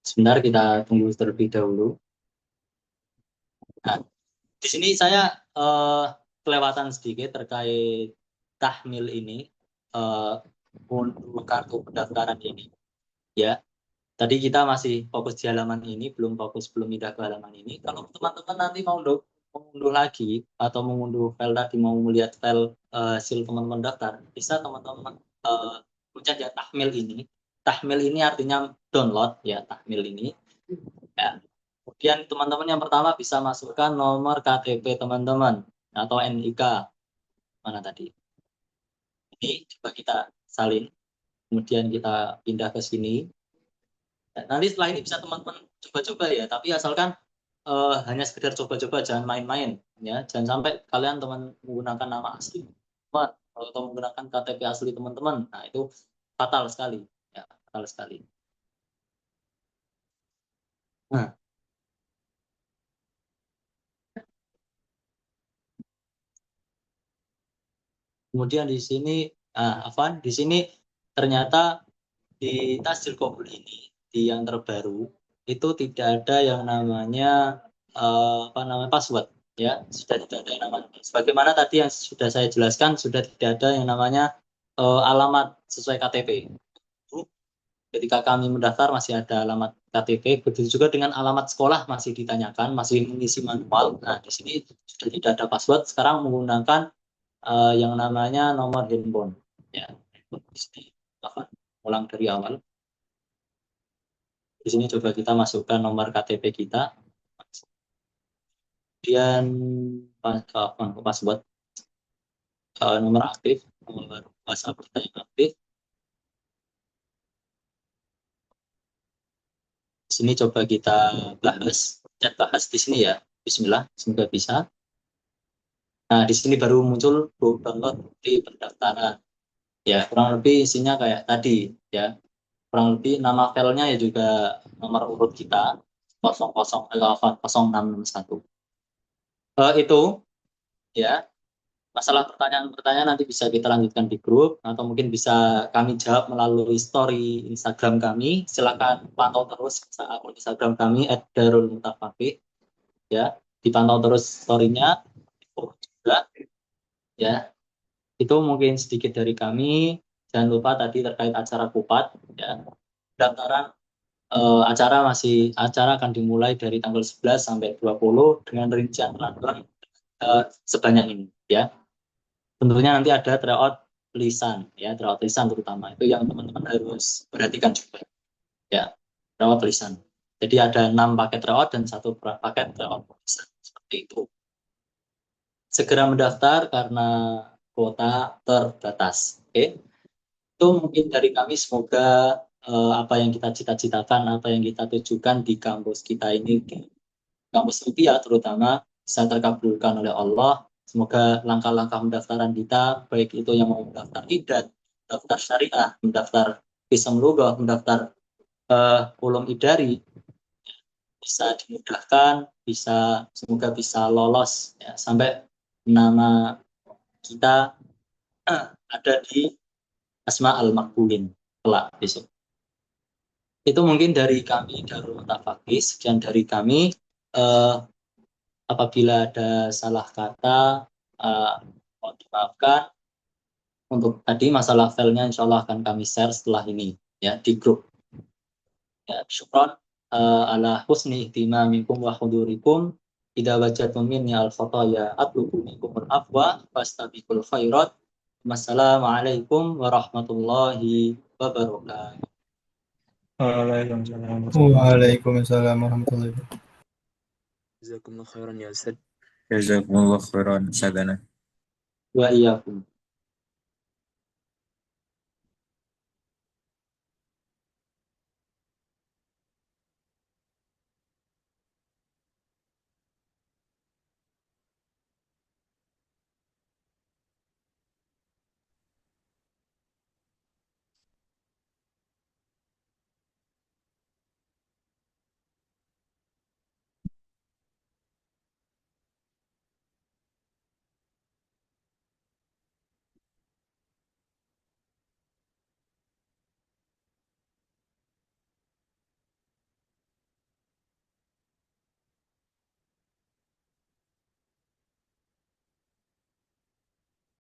Sebentar kita tunggu terlebih dahulu. Nah, di sini saya kelewatan sedikit terkait tahmil ini, eh, untuk kartu pendaftaran ini ya. Tadi kita masih fokus di halaman ini, belum fokus, belum pindah ke halaman ini. Kalau teman-teman nanti mau mengunduh lagi atau mengunduh file tadi, mau melihat file hasil teman-teman daftar, bisa teman-teman pencet ya tahmil ini. Tahmil ini artinya download ya, tahmil ini. Ya. Kemudian teman-teman yang pertama bisa masukkan nomor KTP teman-teman atau NIK mana tadi. Ini coba kita salin, kemudian kita pindah ke sini. Nanti setelah ini bisa teman-teman coba-coba ya, tapi asalkan hanya sekedar coba-coba, jangan main-main ya. Jangan sampai kalian teman menggunakan nama asli teman atau menggunakan KTP asli teman-teman. Nah, itu fatal sekali ya, fatal sekali. Nah, kemudian di sini Afan, di sini ternyata di Tasjil Qabul ini, di yang terbaru itu tidak ada yang namanya apa namanya password ya, sudah tidak ada yang namanya. Sebagaimana tadi yang sudah saya jelaskan, sudah tidak ada yang namanya alamat sesuai KTP. Ketika kami mendaftar masih ada alamat KTP, begitu juga dengan alamat sekolah masih ditanyakan, masih mengisi manual. Nah, di sini sudah tidak ada password, sekarang menggunakan yang namanya nomor handphone. Ya, di sini ulang dari awal. Di sini coba kita masukkan nomor KTP kita, kemudian password, nomor aktif, nomor WhatsApp kita yang aktif. Di sini coba kita bahas di sini ya. Bismillah, semoga bisa. Nah, di sini baru muncul download di pendaftaran. Ya, kurang lebih isinya kayak tadi ya. kurang lebih nama filenya ya juga nomor urut kita 000661. Itu ya. Masalah pertanyaan-pertanyaan nanti bisa kita lanjutkan di grup atau mungkin bisa kami jawab melalui story Instagram kami. Silakan pantau terus akun Instagram kami @darulmutafaqih ya. Dipantau terus story-nya juga ya. Itu mungkin sedikit dari kami. Jangan lupa tadi terkait acara Kupat ya. Pendaftaran acara akan dimulai dari tanggal 11 sampai 20 dengan rincian penonton sebanyak ini ya. Tentunya nanti ada tryout lisan ya, tryout lisan terutama itu yang teman-teman harus perhatikan juga ya, tryout lisan. Jadi ada 6 paket tryout dan 1 paket tryout lisan seperti itu. Segera mendaftar karena kuota terbatas. Oke. Itu mungkin dari kami, semoga apa yang kita cita-citakan, apa yang kita tujukan di kampus kita ini, di kampus UPIA terutama, bisa terkabulkan oleh Allah. Semoga langkah-langkah pendaftaran kita, baik itu yang mau mendaftar IDAT, mendaftar syariah, mendaftar Qism Lughah, mendaftar ulum idari, bisa dimudahkan, semoga bisa lolos ya, sampai nama kita ada di Asma al-Maqbulin kelak besok. Itu mungkin dari kami Darul Mutafaqih, sekian dari kami. Apabila ada salah kata, mohon dimaafkan. Untuk tadi masalah filenya insya Allah akan kami share setelah ini ya di grup. Ya, syukron ala husni ihtimamikum wa hudurikum. Idza wajadtum minni al-khataya atlubu minkumul afwa fastabiqul khairat. Wassalamualaikum warahmatullahi wabarakatuh. Waalaikumsalam. Waalaikumsalam warahmatullahi wabarakatuh. Jazakumullah khairan ya Ustaz. Jazakumullah khairan Sadana. Wa iyyakum.